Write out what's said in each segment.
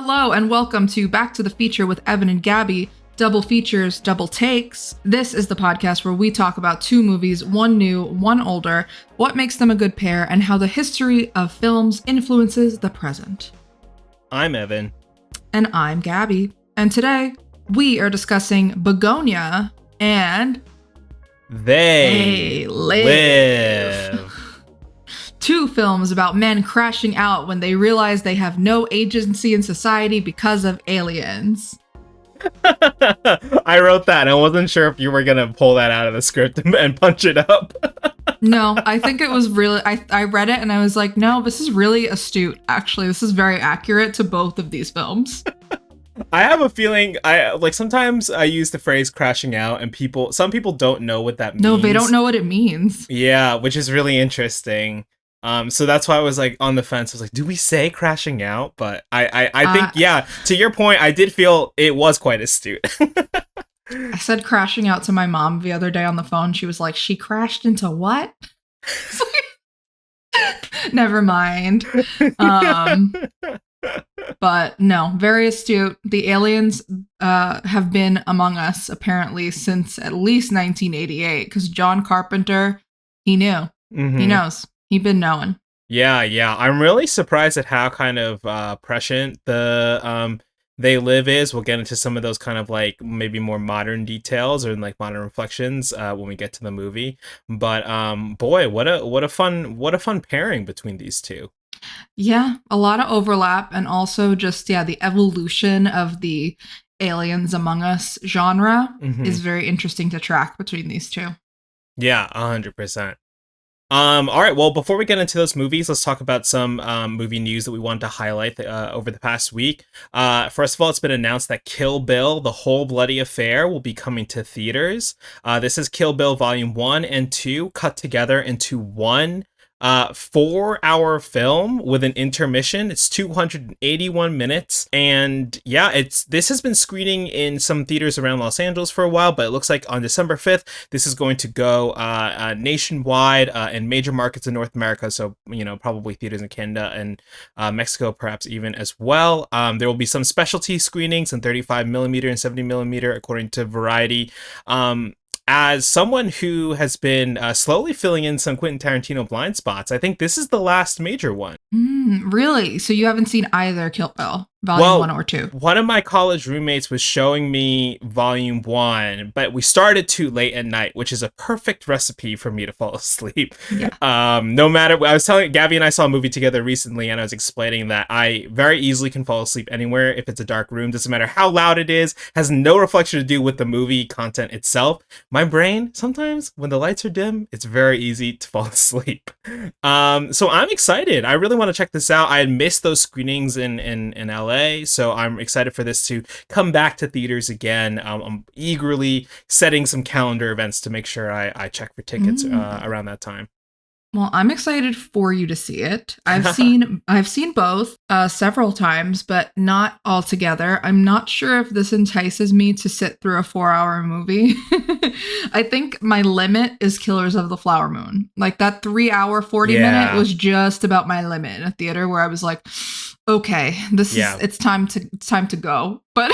Hello and welcome to Back to the Feature with Evan and Gabby. Double features, double takes. This is the podcast where we talk about two movies, one new, one older, what makes them a good pair, and how the history of films influences the present. I'm Evan. And I'm Gabby. And today, we are discussing Bugonia and They Live. Two films about men crashing out when they realize they have no agency in society because of aliens. I wrote that. I wasn't sure if you were going to pull that out of the script and punch it up. No, I think it was really, I read it and I was like, no, this is really astute. Actually, this is very accurate to both of these films. I have a feeling sometimes I use the phrase crashing out and some people don't know what that means. No, they don't know what it means. Yeah, which is really interesting. So that's why I was like on the fence. I was like, do we say crashing out? But I think, yeah, to your point, I did feel it was quite astute. I said crashing out to my mom the other day on the phone. She was like, she crashed into what? Never mind. But no, very astute. The aliens have been among us apparently since at least 1988 because John Carpenter, he knew. Mm-hmm. He knows. He'd been knowing. Yeah. I'm really surprised at how kind of prescient the They Live is. We'll get into some of those kind of like maybe more modern details or like modern reflections when we get to the movie. But boy, what a fun pairing between these two. Yeah, a lot of overlap and also just the evolution of the aliens among us genre is very interesting to track between these two. Yeah, 100%. All right, well, before we get into those movies, let's talk about some movie news that we wanted to highlight over the past week. First of all, it's been announced that Kill Bill, The Whole Bloody Affair, will be coming to theaters. This is Kill Bill Volume 1 and 2 cut together into one 4-hour film with an intermission. It's 281 minutes, and yeah, this has been screening in some theaters around Los Angeles for a while, but it looks like on December 5th this is going to go nationwide in major markets in North America, so probably theaters in Canada and Mexico perhaps even as well. There will be some specialty screenings in 35mm and 70mm according to Variety. As someone who has been slowly filling in some Quentin Tarantino blind spots, I think this is the last major one. Really? So you haven't seen either Kill Bill, Volume 1 or 2? One of my college roommates was showing me Volume 1, but we started too late at night, which is a perfect recipe for me to fall asleep. Yeah. No matter, I was telling Gabby and I saw a movie together recently, and I was explaining that I very easily can fall asleep anywhere if it's a dark room. Doesn't matter how loud it is, has no reflection to do with the movie content itself. My brain, sometimes when the lights are dim, it's very easy to fall asleep. So I'm excited. I really want to check this out. I had missed those screenings in LA, so I'm excited for this to come back to theaters again. I'm eagerly setting some calendar events to make sure I check for tickets around that time. Well, I'm excited for you to see it. I've seen both several times, but not all together. I'm not sure if this entices me to sit through a 4-hour movie. I think my limit is Killers of the Flower Moon. Like that 3-hour, 40-minute was just about my limit in a theater where I was like, okay, it's time to go. But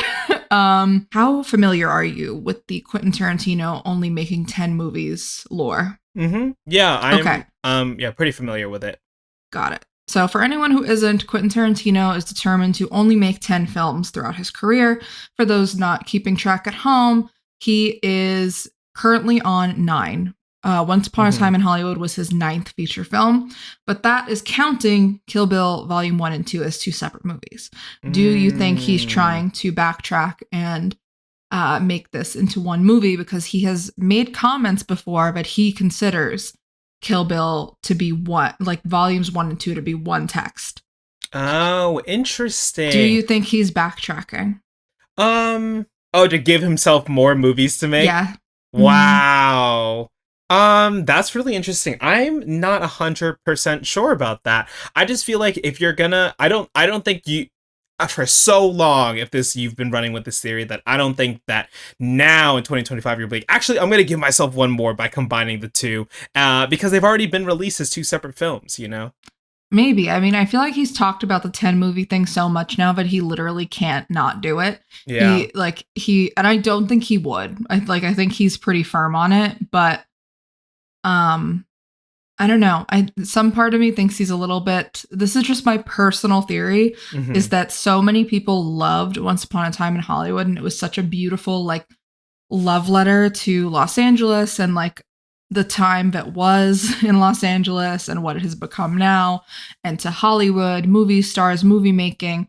how familiar are you with the Quentin Tarantino only making 10 movies lore? Yeah, I'm pretty familiar with it. Got it. So for anyone who isn't, Quentin Tarantino is determined to only make 10 films throughout his career. For those not keeping track at home, he is currently on 9. Once Upon a Time in Hollywood was his 9th feature film, but that is counting Kill Bill Volume 1 and 2 as 2 separate movies. Do you think he's trying to backtrack and make this into one movie? Because he has made comments before, but he considers Kill Bill to be one, like Volumes 1 and 2 to be one text. Oh, interesting. Do you think he's backtracking? To give himself more movies to make? Yeah. Wow. That's really interesting. I'm not 100% sure about that. I just feel like if you're gonna, I don't think you, for so long, you've been running with this theory that I don't think that now in 2025 you're like, actually, I'm going to give myself one more by combining the two, because they've already been released as 2 separate films, Maybe. I mean, I feel like he's talked about the 10 movie thing so much now that he literally can't not do it. Yeah. And I don't think he would. I think he's pretty firm on it, but I don't know. Some part of me thinks he's a little bit, this is just my personal theory, is that so many people loved Once Upon a Time in Hollywood, and it was such a beautiful like love letter to Los Angeles and like the time that was in Los Angeles and what it has become now, and to Hollywood, movie stars, movie making.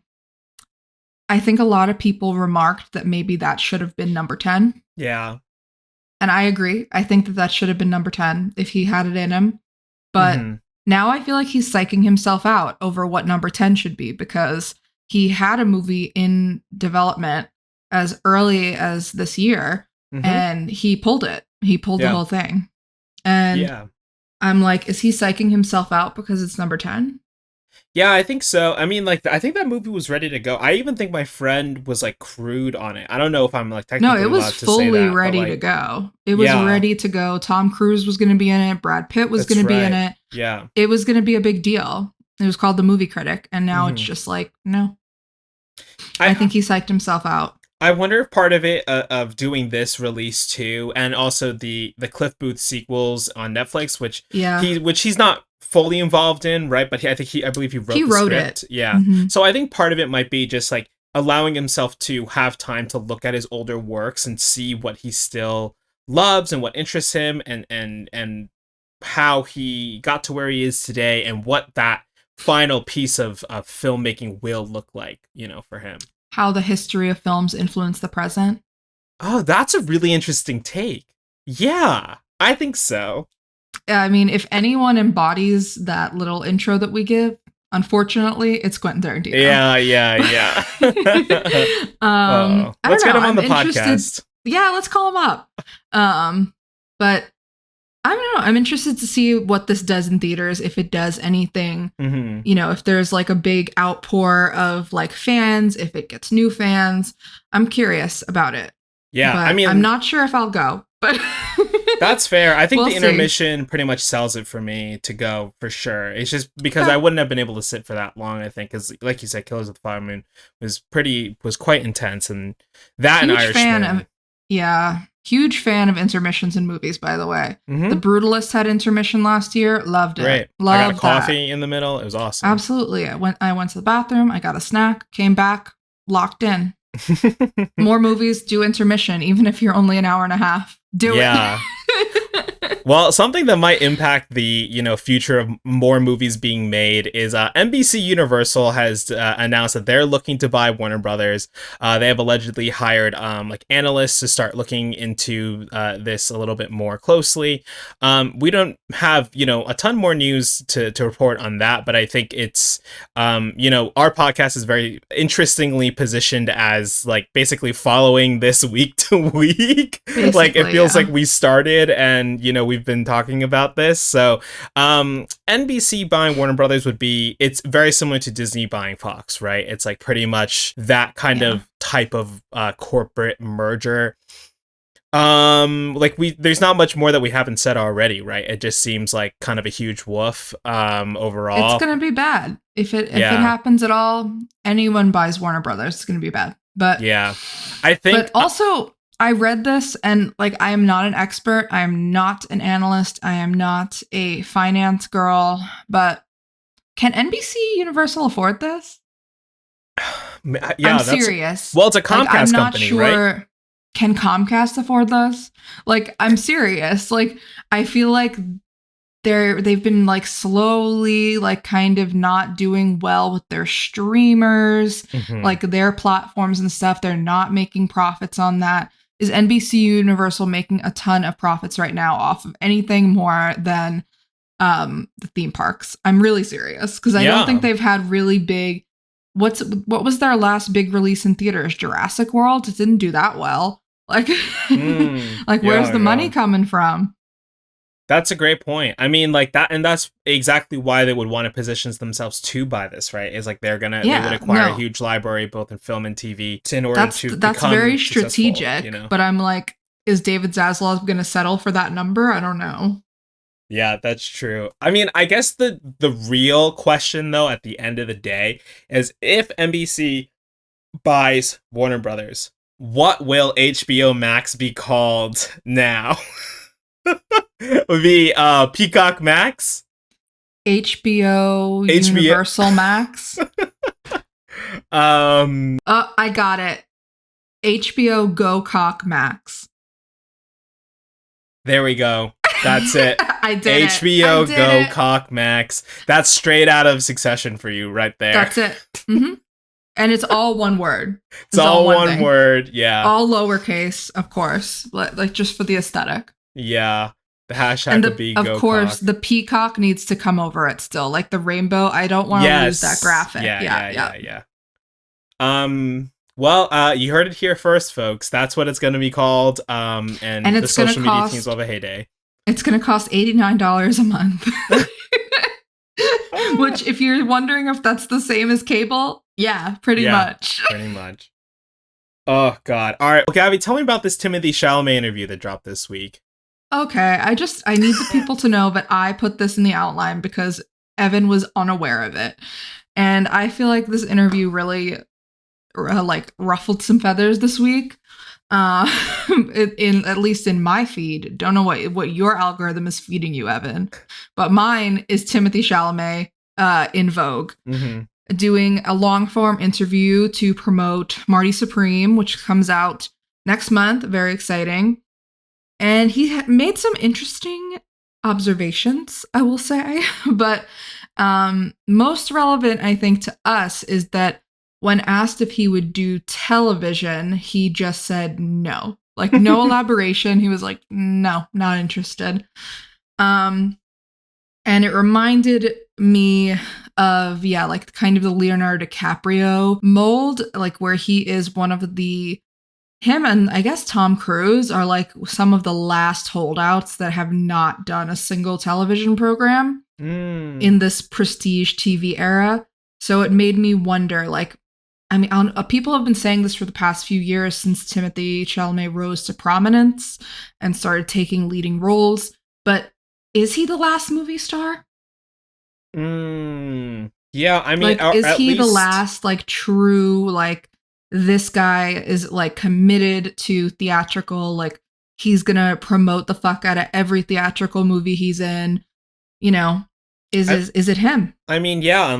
I think a lot of people remarked that maybe that should have been number 10. Yeah. And I agree. I think that should have been number 10 if he had it in him. But now I feel like he's psyching himself out over what number 10 should be, because he had a movie in development as early as this year and he pulled it. He pulled the whole thing. And I'm like, is he psyching himself out because it's number 10? Yeah, I think so. I mean, like, I think that movie was ready to go. I even think my friend was like crude on it. I don't know if I'm like technically no, it was fully ready to go. It was ready to go. Tom Cruise was going to be in it. Brad Pitt was going to be in it. Yeah, it was going to be a big deal. It was called The Movie Critic, and now it's just like, no. I think he psyched himself out. I wonder if part of it of doing this release too, and also the Cliff Booth sequels on Netflix, which he's not fully involved in, right? But I believe he wrote the script. Yeah. So I think part of it might be just like allowing himself to have time to look at his older works and see what he still loves and what interests him, and how he got to where he is today, and what that final piece of filmmaking will look like, for him. How the history of films influence the present. Oh, that's a really interesting take. Yeah, I think so. I mean, if anyone embodies that little intro that we give, unfortunately, it's Quentin Tarantino. Yeah. Let's get him on the podcast. Yeah, let's call him up. But I don't know. I'm interested to see what this does in theaters, if it does anything. If there's like a big outpour of like fans, if it gets new fans. I'm curious about it. Yeah, but I mean, I'm not sure if I'll go, but that's fair. I think the intermission pretty much sells it for me to go for sure. It's just because I wouldn't have been able to sit for that long, I think, because like you said, Killers of the Flower Moon was quite intense, and that huge and Irishman. Huge fan of intermissions in movies, by the way. The Brutalist had intermission last year. Loved it. Great. I got a coffee in the middle. It was awesome. Absolutely. I went to the bathroom. I got a snack. Came back. Locked in. More movies do intermission, even if you're only an hour and a half. Do it. Well, something that might impact the future of more movies being made is NBC Universal has announced that they're looking to buy Warner Brothers. They have allegedly hired like analysts to start looking into this a little bit more closely. We don't have a ton more news to report on that, but I think it's our podcast is very interestingly positioned as like basically following this week to week. Like it feels like we started and we've been talking about this. So NBC buying Warner Brothers it's very similar to Disney buying Fox, right? It's like pretty much that kind of type of corporate merger. There's not much more that we haven't said already, right? It just seems like kind of a huge woof overall. It's gonna be bad if it happens at all. Anyone buys Warner Brothers, it's gonna be bad. But yeah, I think. But also, I read this, and like, I am not an expert. I am not an analyst. I am not a finance girl. But can NBC Universal afford this? Yeah, I'm serious. Well, it's a Comcast I'm not company, sure, right? Can Comcast afford this? Like, I'm serious. Like, I feel like they've been like slowly like kind of not doing well with their streamers, like their platforms and stuff. They're not making profits on that. Is NBC Universal making a ton of profits right now off of anything more than the theme parks? I'm really serious, because I don't think they've had really big. What was their last big release in theaters? Jurassic World? It didn't do that well. Like, where's the money coming from? That's a great point. I mean, like that, and that's exactly why they would want to position themselves to buy this, right? Is like they would acquire a huge library both in film and TV in order to that's very strategic. But I'm like, is David Zaslav going to settle for that number? I don't know. Yeah, that's true. I mean, I guess the real question though at the end of the day is if NBC buys Warner Brothers, what will HBO Max be called now? Would be Peacock Max? HBO HBO Universal Max. I got it. HBO Go Cock Max. There we go. That's it. I did HBO it. Go Cock Max. That's straight out of Succession for you right there. That's it. Mm-hmm. And it's all one word. It's all one word. Yeah. All lowercase, of course. Like just for the aesthetic. Yeah. The hashtag would be of course, the peacock needs to come over it still. Like the rainbow. I don't want to lose that graphic. Yeah. Well, you heard it here first, folks. That's what it's going to be called. And the social media teams will have a heyday. It's going to cost $89 a month. Which, if you're wondering if that's the same as cable, yeah, pretty much. Pretty much. Oh, God. All right. Well, Gabby, tell me about this Timothée Chalamet interview that dropped this week. Okay. I need the people to know that I put this in the outline because Evan was unaware of it. And I feel like this interview really ruffled some feathers this week. At least in my feed. Don't know what your algorithm is feeding you, Evan, but mine is Timothée Chalamet in Vogue doing a long form interview to promote Marty Supreme, which comes out next month. Very exciting. And he made some interesting observations, I will say, but most relevant, I think, to us is that when asked if he would do television, he just said no. Like, no elaboration. He was like, no, not interested. And it reminded me of, like kind of the Leonardo DiCaprio mold, like where he is one of him and I guess Tom Cruise are like some of the last holdouts that have not done a single television program in this prestige TV era. So it made me wonder, like, I mean, people have been saying this for the past few years since Timothée Chalamet rose to prominence and started taking leading roles. But is he the last movie star? Yeah, I mean, like, is he the last, like, true, like, this guy is, like, committed to theatrical, like, he's gonna promote the fuck out of every theatrical movie he's in, you know? Is it him? I mean, yeah,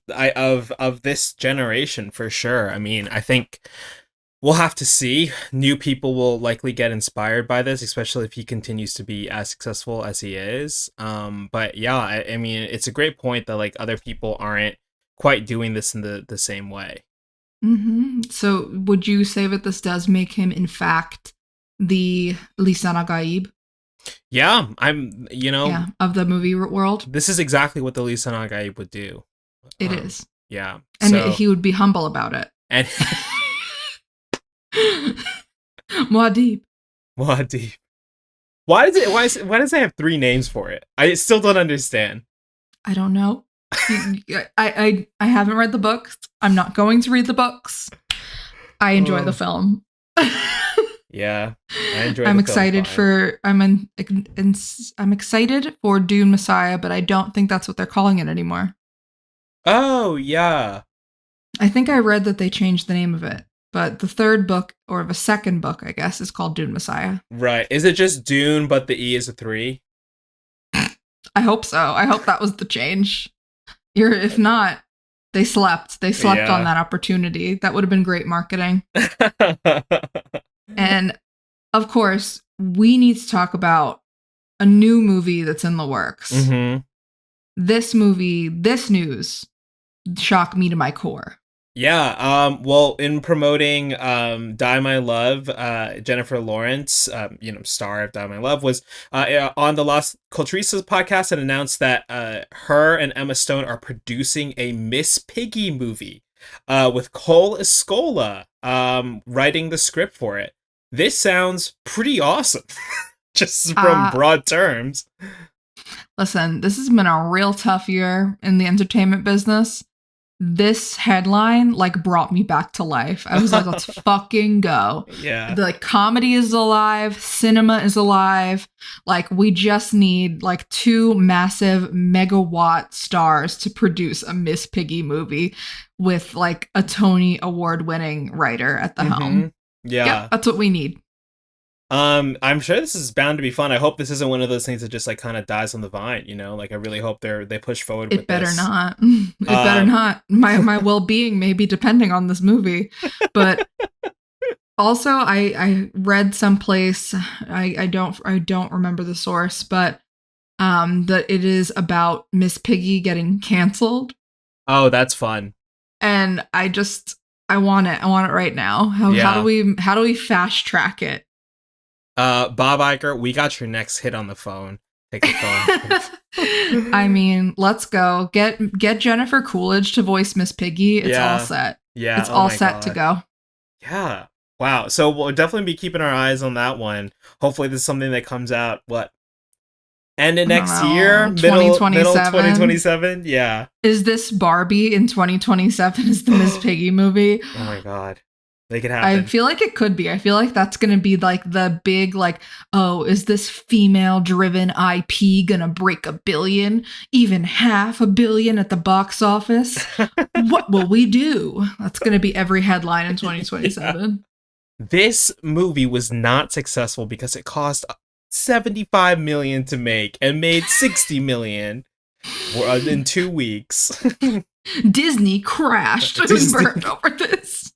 of this generation for sure. I mean, I think we'll have to see. New people will likely get inspired by this, especially if he continues to be as successful as he is. But yeah, I mean, it's a great point that like other people aren't quite doing this in the same way. So, would you say that this does make him, in fact, the Lisan al-Gaib? Yeah, of the movie world. This is exactly what the Lisan al-Gaib would do. It is. Yeah. And he would be humble about it. And Muad'Dib. Why does it have 3 names for it? I still don't understand. I don't know. I haven't read the books. I'm not going to read the books. I enjoy the film. Yeah, I enjoy. I'm excited for I'm excited for Dune Messiah, but I don't think that's what they're calling it anymore. Oh yeah, I think I read that they changed the name of it, but the third book or the second book, I guess, is called Dune Messiah. Right? Is it just Dune, but the E is a 3? I hope so. I hope that was the change. If not, they slept. They slept on that opportunity. That would have been great marketing. And, of course, we need to talk about a new movie that's in the works. This news shocked me to my core. Yeah, well, in promoting Die My Love, Jennifer Lawrence, star of Die My Love, was on the Las Culturistas podcast and announced that her and Emma Stone are producing a Miss Piggy movie with Cole Escola writing the script for it. This sounds pretty awesome, just from broad terms. Listen, this has been a real tough year in the entertainment business. this headline like brought me back to life. I was like, let's fucking go. Yeah. The like, comedy is alive, cinema is alive. Like, we just need like 2 massive megawatt stars to produce a Miss Piggy movie with like a Tony Award winning writer at the helm. Yeah. Yep, that's what we need. I'm sure this is bound to be fun. I hope this isn't one of those things that just like kind of dies on the vine, you know? Like I really hope they push forward with this. It better not. It better not. My well-being may be depending on this movie. But also I read someplace, I don't remember the source, but that it is about Miss Piggy getting canceled. Oh, that's fun. And I want it. I want it right now. How do we fast track it? Bob Iger, we got your next hit on the phone. Take the phone. I mean, let's go. Get Jennifer Coolidge to voice Miss Piggy. It's all set. Yeah. It's all set to go. Yeah. Wow. So we'll definitely be keeping our eyes on that one. Hopefully this is something that comes out, end of next year? Middle 2027? Yeah. Is this Barbie in 2027? Is the Miss Piggy movie? Oh my God. Make it happen. I feel like it could be. I feel like that's going to be like the big, like, oh, is this female-driven IP going to break $1 billion? Even $500 million at the box office? What will we do? That's going to be every headline in 2027. Yeah. This movie was not successful because it cost $75 million to make and made $60 million in 2 weeks. Disney crashed and burned over this.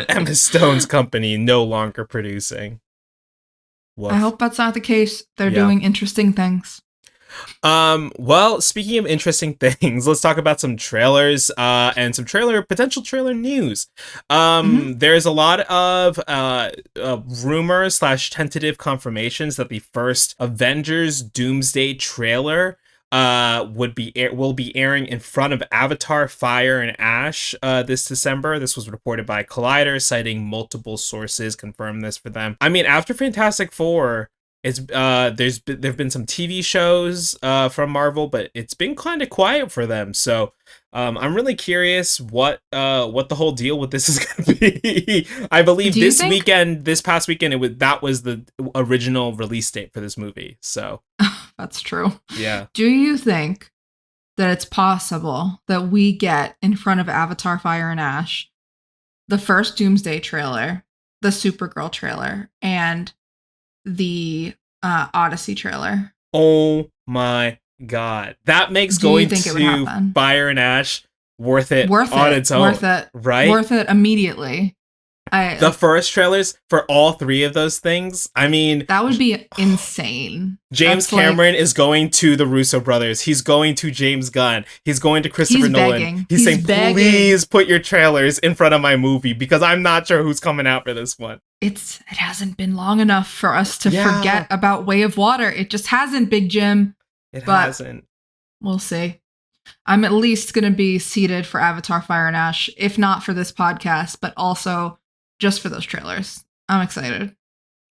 Emma Stone's company no longer producing. Woof. I hope that's not the case. They're doing interesting things. Well, speaking of interesting things, let's talk about some trailers and some potential trailer news. There's a lot of rumors / tentative confirmations that the first Avengers Doomsday trailer will be airing in front of Avatar Fire and Ash this December. This was reported by Collider, citing multiple sources confirmed this for them. I mean, after Fantastic Four, it's there've been some TV shows from Marvel, but it's been kind of quiet for them. So I'm really curious what the whole deal with this is going to be. I believe this past weekend, that was the original release date for this movie. So that's true. Yeah. Do you think that it's possible that we get in front of Avatar Fire and Ash the first Doomsday trailer, the Supergirl trailer, and the Odyssey trailer? Oh my God. That makes going to Fire and Ash worth it on its own. Worth it. Right? Worth it immediately. The first trailers for all 3 of those things, I mean... That would be insane. James Cameron is going to the Russo brothers. He's going to James Gunn. He's going to Christopher Nolan. He's saying, please put your trailers in front of my movie because I'm not sure who's coming out for this one. It hasn't been long enough for us to forget about Way of Water. It just hasn't, Big Jim. It hasn't. We'll see. I'm at least going to be seated for Avatar Fire and Ash, if not for this podcast, but also just for those trailers. I'm excited.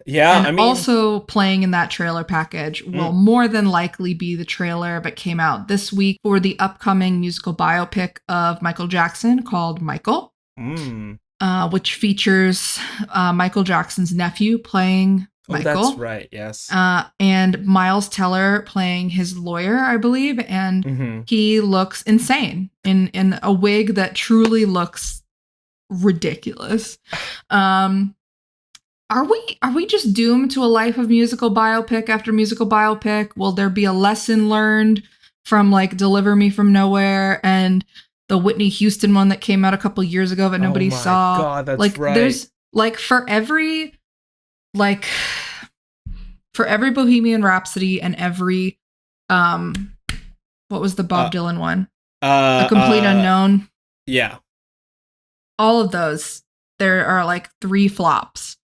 Yeah, and I mean, also playing in that trailer package will more than likely be the trailer that came out this week for the upcoming musical biopic of Michael Jackson called Michael, which features Michael Jackson's nephew playing Michael. That's right, yes. And Miles Teller playing his lawyer, I believe, and he looks insane in a wig that truly looks ridiculous. Are we just doomed to a life of musical biopic after musical biopic? Will there be a lesson learned from like Deliver Me From Nowhere and the Whitney Houston one that came out a couple years ago that nobody saw? God, that's like right. There's like for every Bohemian Rhapsody and every what was the Bob Dylan one? A Complete Unknown. Yeah. All of those, there are like 3 flops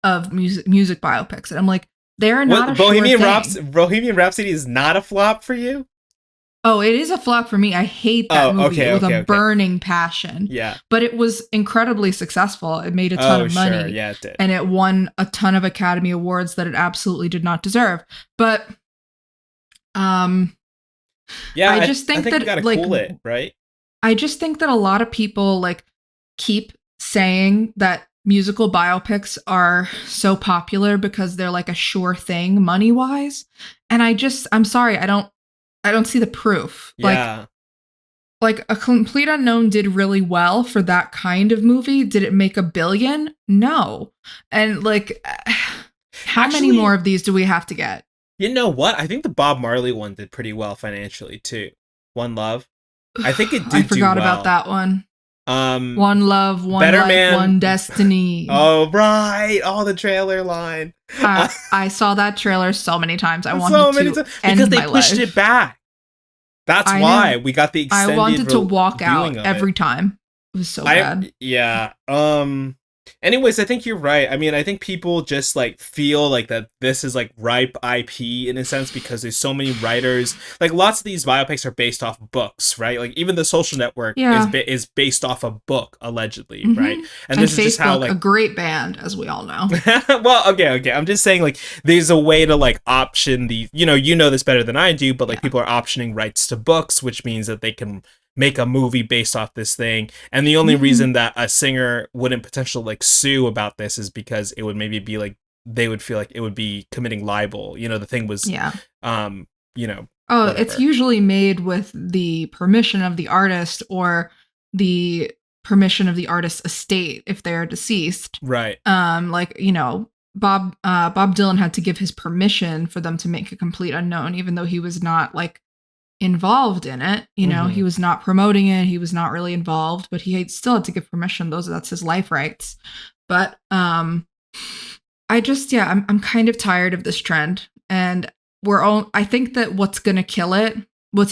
of music biopics, and I'm like, they're not Bohemian Rhapsody is not a flop for you? Oh, it is a flop for me. I hate that movie with a burning passion. Yeah, but it was incredibly successful. It made a ton of money. Sure. Yeah, it did, and it won a ton of Academy Awards that it absolutely did not deserve. But yeah, I just think that you gotta cool it, right? I just think that a lot of people like keep saying that musical biopics are so popular because they're like a sure thing money wise. And I'm sorry, I don't see the proof. Yeah. Like A Complete Unknown did really well for that kind of movie. Did it make $1 billion? No. And like how many more of these do we have to get? You know what? I think the Bob Marley one did pretty well financially too. One Love. I think it did. I forgot do well. about that one. One Love, One Better Life, Man. One Destiny. Oh right! Oh, the trailer line. I saw that trailer so many times. I wanted to end because they my pushed life. it back. That's why we got the extended. I wanted to walk out every time. It was so bad. Yeah. Anyways, I think you're right. I mean, I think people just like feel like that this is like ripe IP in a sense because there's so many writers. Like lots of these biopics are based off books, right? Like even The Social Network is based off a book allegedly, right? And this Facebook, is just how like a great band, as we all know. Well, okay. I'm just saying like there's a way to like option the you know this better than I do, but like people are optioning rights to books, which means that they can make a movie based off this thing. And the only reason that a singer wouldn't potentially like sue about this is because it would maybe be like they would feel like it would be committing libel. The thing was whatever. It's usually made with the permission of the artist or the permission of the artist's estate if they are deceased. Right. Bob Dylan had to give his permission for them to make A Complete Unknown, even though he was not like involved in it. He was not promoting it. He was not really involved, but he still had to give permission. That's his life rights. But I'm kind of tired of this trend, and I think that what's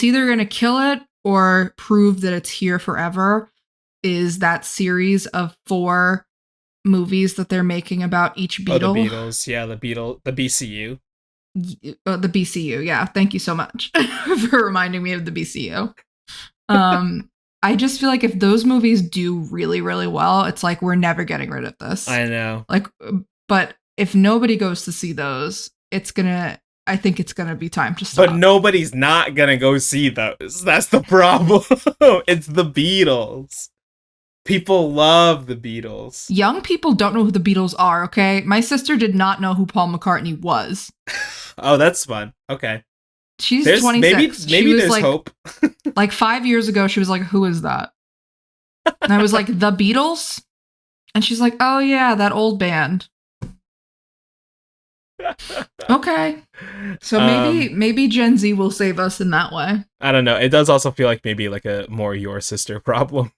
either going to kill it or prove that it's here forever is that series of 4 movies that they're making about each Beatle. Oh, the Beatles. Yeah, the BCU. The BCU, yeah. Thank you so much for reminding me of the BCU. I just feel like if those movies do really, really well, it's like we're never getting rid of this. I know. But if nobody goes to see those, I think it's gonna be time to stop. But nobody's not gonna go see those. That's the problem. It's the Beatles. People love the Beatles. Young people don't know who the Beatles are, okay? My sister did not know who Paul McCartney was. Oh, that's fun. Okay. She's 26. Maybe there's hope. Like 5 years ago, she was like, who is that? And I was like, the Beatles? And she's like, oh yeah, that old band. Okay. So maybe Gen Z will save us in that way. I don't know. It does also feel like maybe like a more your sister problem.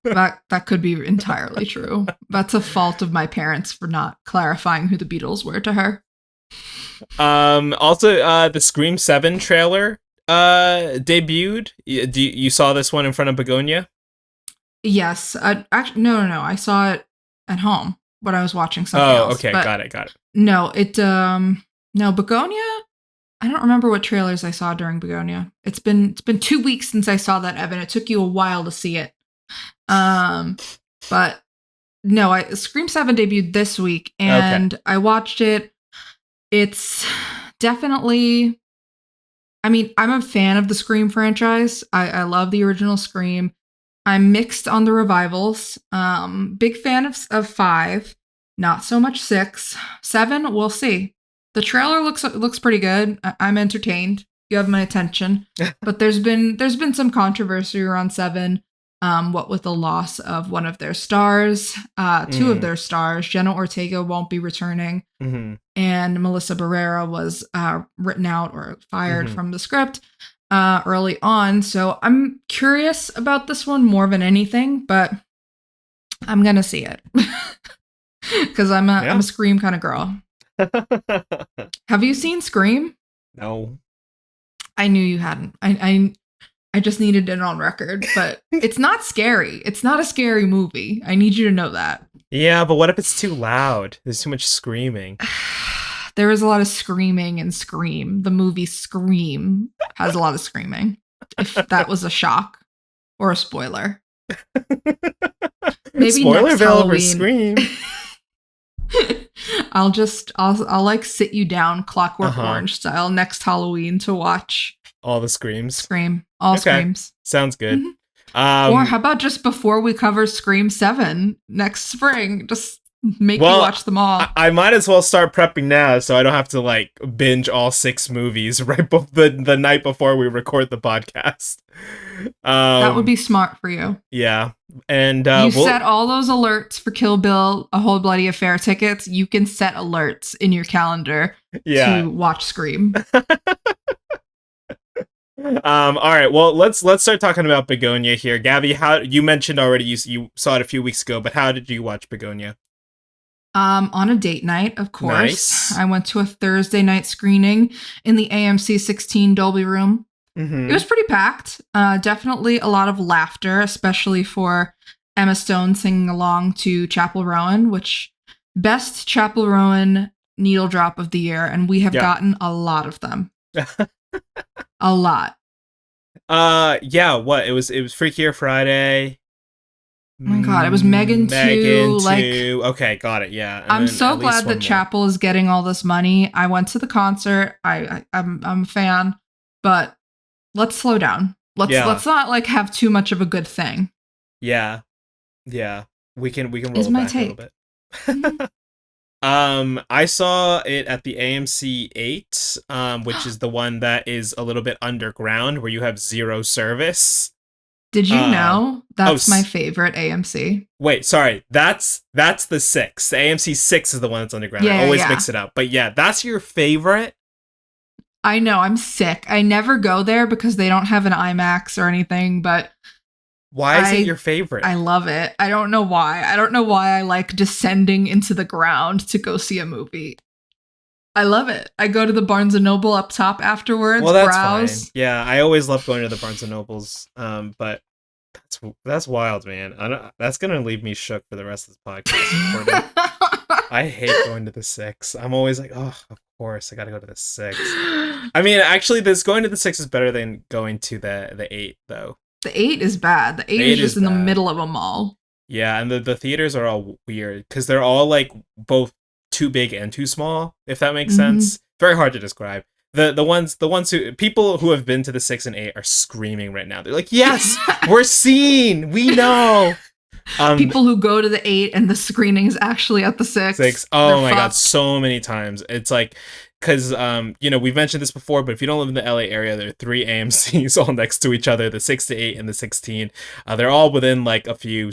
That could be entirely true. That's a fault of my parents for not clarifying who the Beatles were to her. Also, the Scream 7 trailer debuted. You saw this one in front of Begonia? Yes. Actually, no. I saw it at home when I was watching something else. Oh, okay. Got it. No, Bugonia? I don't remember what trailers I saw during Bugonia. It's been 2 weeks since I saw that, Evan. It took you a while to see it. But no, Scream 7 debuted this week and I watched it. It's definitely, I mean, I'm a fan of the Scream franchise. I love the original Scream. I'm mixed on the revivals. Big fan of 5, not so much 6. 7, we'll see. The trailer looks pretty good. I'm entertained. You have my attention. But there's been some controversy around 7. What with the loss of one of their stars, 2 of their stars. Jenna Ortega won't be returning, and Melissa Barrera was written out or fired from the script early on. So I'm curious about this one more than anything, but I'm gonna see it because I'm a Scream kind of girl. Have you seen Scream? No. I knew you hadn't. I just needed it on record, but it's not scary. It's not a scary movie. I need you to know that. Yeah, but what if it's too loud? There's too much screaming. There is a lot of screaming in Scream. The movie Scream has a lot of screaming. If that was a shock or a spoiler. Maybe spoiler next available for Halloween. Scream. I'll like sit you down Clockwork Orange style next Halloween to watch all the screams. Scream. All screams. Sounds good. Or how Um, about just before we cover Scream 7 next spring, just make me well, watch them all. I might as well start prepping now, so I don't have to like binge all 6 movies the night before we record the podcast. That would Um, be smart for you. yeah, and You we'll set all those alerts for Kill Bill, A Whole Bloody Affair tickets. You can set alerts in your calendar yeah. to watch Scream. All right. Well, let's start talking about Begonia here. Gabby, how you mentioned already you saw it a few weeks ago, but how did you watch Begonia? On a date night, of course. Nice. I went to a Thursday night screening in the AMC 16 Dolby Room. It Mm-hmm. was pretty packed. Definitely a lot of laughter, especially for Emma Stone singing along to Chapel Rowan, which best Chapel Rowan needle drop of the year, and we have Yeah. gotten a lot of them. A lot. Yeah, what? It was Freakier Friday. Oh my god, it was Megan 2. Megan Like, 2. Okay, got it. Yeah. And I'm then so at least glad one that more. Chapel is getting all this money. I went to the concert. I'm a fan, but let's slow down. Yeah. Let's not like have too much of a good thing. Yeah. Yeah. We can roll Is it my back a little take. bit. Mhm. I saw it at the AMC 8, which is the one that is a little bit underground where you have zero service. Did you Uh know oh, that's my favorite AMC? wait, sorry. That's the 6. The AMC 6 is the one that's underground. I Yeah, yeah, always yeah. mix it up. But yeah, that's your favorite? I know, I'm sick. I never go there because they don't have an IMAX or anything, but Why is it I your favorite? I love it. I don't know why. I don't know why I like descending into the ground to go see a movie. I love it. I go to the Barnes and Noble up top afterwards, Well, that's fine. browse. Yeah, I always love going to the Barnes and Nobles. But that's wild, man. I don't, that's gonna leave me shook for the rest of this podcast recording. I hate going to the 6. I'm always like, oh, of course, I gotta go to the 6. I mean, actually, this going to the 6 is better than going to the 8, though. The 8 is bad. The 8 The is 8 just is in the bad. middle of a mall. Yeah, and the theaters are all weird because they're all like both too big and too small. If that makes Hmm. sense, very hard to describe. The ones who people who have been to the 6 and 8 are screaming right now. They're like, "Yes, we're seen. We know." People who go to the 8 and the screening is actually at the 6. 6. Oh They're my god, fucked. so many times. It's like because we've mentioned this before, but if you don't live in the LA area, there are 3 AMC's all next to each other, the 6 to 8 and the 16. They're all within like a few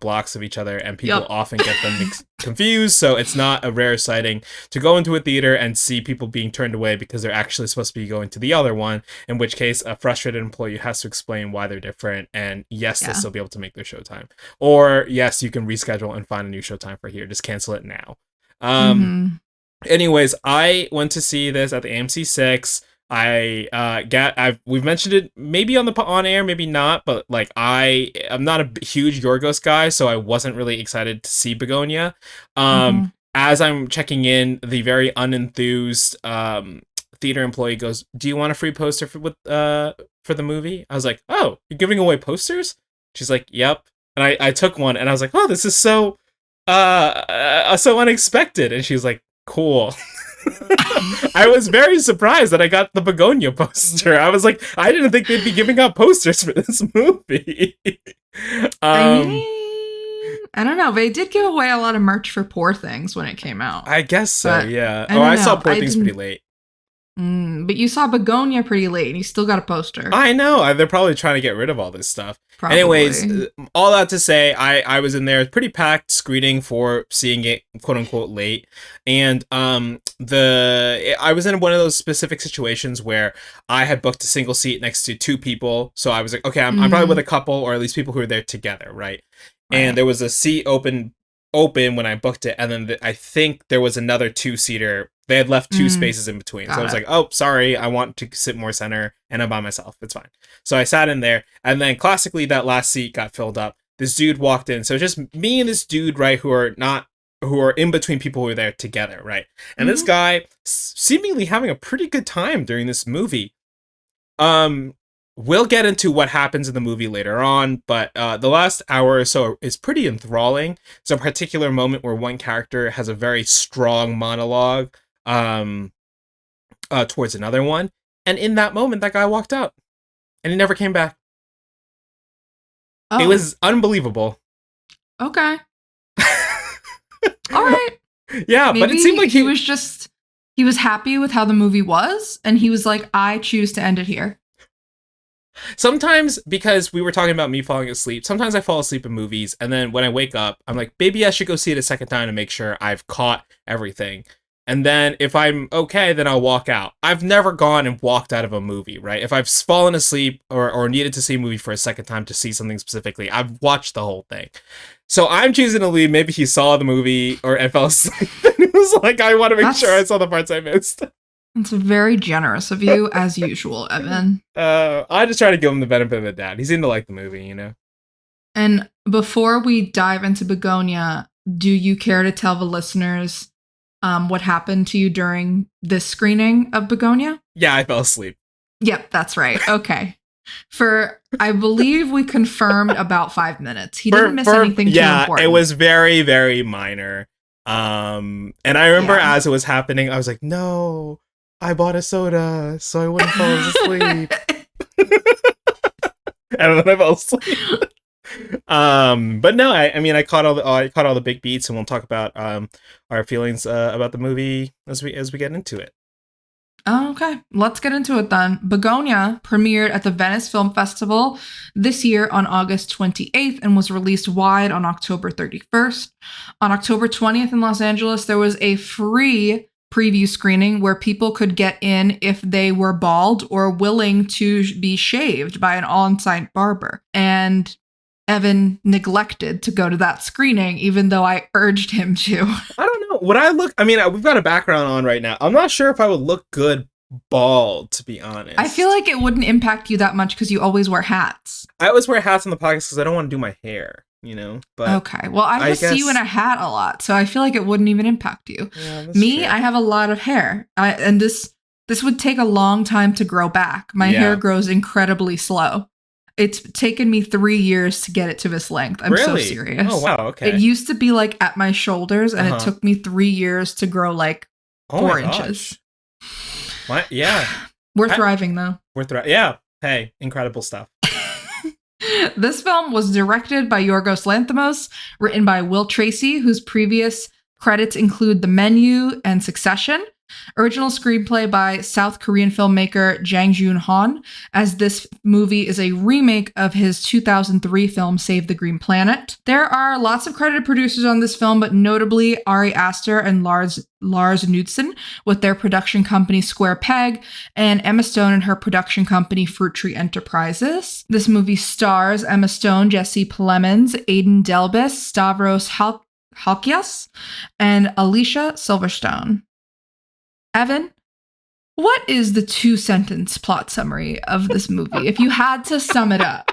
blocks of each other, and people Yep. often get them confused. So it's not a rare sighting to go into a theater and see people being turned away because they're actually supposed to be going to the other one, in which case a frustrated employee has to explain why they're different, and yes, they'll Yeah. still be able to make their showtime. Or yes, you can reschedule and find a new showtime for here. Just cancel it now. Hmm. Anyways, I went to see this at the AMC 6. We've mentioned it maybe on air, maybe not, but like I'm not a huge Yorgos guy, so I wasn't really excited to see Begonia. Hmm. As I'm checking in, the very unenthused theater employee goes, "Do you want a free poster for the movie?" I was like, "Oh, you're giving away posters?" She's like, "Yep." And I took one and I was like, "Oh, this is so unexpected." And she was like, "Cool." I was very surprised that I got the Begonia poster. I was like, I didn't think they'd be giving out posters for this movie. I um, mean, I don't know. They did give away a lot of merch for Poor Things when it came out, I guess so, but yeah. I Oh, don't I saw know. Poor I Things pretty didn't. late. But you saw Begonia pretty late, and you still got a poster. I know. They're probably trying to get rid of all this stuff. Anyways, Probably. all that to say, I was in there, pretty packed screening for seeing it quote unquote late, and I was in one of those specific situations where I had booked a single seat next to 2 people, so I was like, okay, I'm probably with a couple or at least people who are there together, right? And Right. there was a seat open when I booked it, and then I think there was another 2-seater. They had left 2 spaces in between. So I was Got like, it. "Oh, sorry, I want to sit more center and I'm by myself. It's fine." So I sat in there, and then classically that last seat got filled up. This dude walked in. So just me and this dude, right, who are in between people who are there together, right? And this Hmm. guy seemingly having a pretty good time during this movie. Um, we'll get into what happens in the movie later on, but the last hour or so is pretty enthralling. There's a particular moment where one character has a very strong monologue towards another one, and in that moment, that guy walked out, and he never came back. It was unbelievable. Okay. All right. Yeah, Maybe but it seemed like he was happy with how the movie was, and he was like, I choose to end it here. Sometimes, because we were talking about me falling asleep, sometimes I fall asleep in movies, and then when I wake up, I'm like, maybe I should go see it a second time to make sure I've caught everything. And then if I'm okay, then I'll walk out. I've never gone and walked out of a movie, right? If I've fallen asleep or needed to see a movie for a second time to see something specifically, I've watched the whole thing. So I'm choosing to leave. Maybe he saw the movie and fell asleep. And it was like, I want to make sure I saw the parts I missed. It's very generous of you, as usual, Evan. I just try to give him the benefit of the doubt. He seemed to like the movie, you know? And before we dive into Bugonia, do you care to tell the listeners what happened to you during this screening of Bugonia? Yeah, I fell asleep. Yep, that's right. Okay. I believe we confirmed about 5 minutes. He didn't miss anything too important. Yeah, it was very, very minor. And I remember as it was happening, I was like, no, I bought a soda so I wouldn't fall asleep. And then I fell asleep. But no, I mean, I caught all the big beats, and we'll talk about our feelings about the movie as we get into it. Okay, let's get into it then. Bugonia premiered at the Venice Film Festival this year on August 28th and was released wide on October 31st. On October 20th in Los Angeles, there was a free preview screening where people could get in if they were bald or willing to be shaved by an on-site barber. And Evan neglected to go to that screening, even though I urged him to. I don't know. Would I look? I mean, we've got a background on right now. I'm not sure if I would look good bald, to be honest. I feel like it wouldn't impact you that much because you always wear hats. I always wear hats on the podcast because I don't want to do my hair, you know? But okay. Well, I just see you in a hat a lot, so I feel like it wouldn't even impact you. Yeah, Me, true. I have a lot of hair. And this would take a long time to grow back. My hair grows incredibly slow. It's taken me 3 years to get it to this length. I'm so serious. Oh, wow. Okay. It used to be like at my shoulders, and it took me 3 years to grow like 4 inches. What? Yeah. We're thriving, though. Yeah. Hey, incredible stuff. This film was directed by Yorgos Lanthimos, written by Will Tracy, whose previous credits include The Menu and Succession. Original screenplay by South Korean filmmaker Jang Joon-han, as this movie is a remake of his 2003 film Save the Green Planet. There are lots of credited producers on this film, but notably Ari Aster and Lars Knudsen with their production company Square Peg, and Emma Stone and her production company Fruit Tree Enterprises. This movie stars Emma Stone, Jesse Plemons, Aidan Delbis, Stavros Halkias, and Alicia Silverstone. Evan, what is the 2-sentence plot summary of this movie? If you had to sum it up.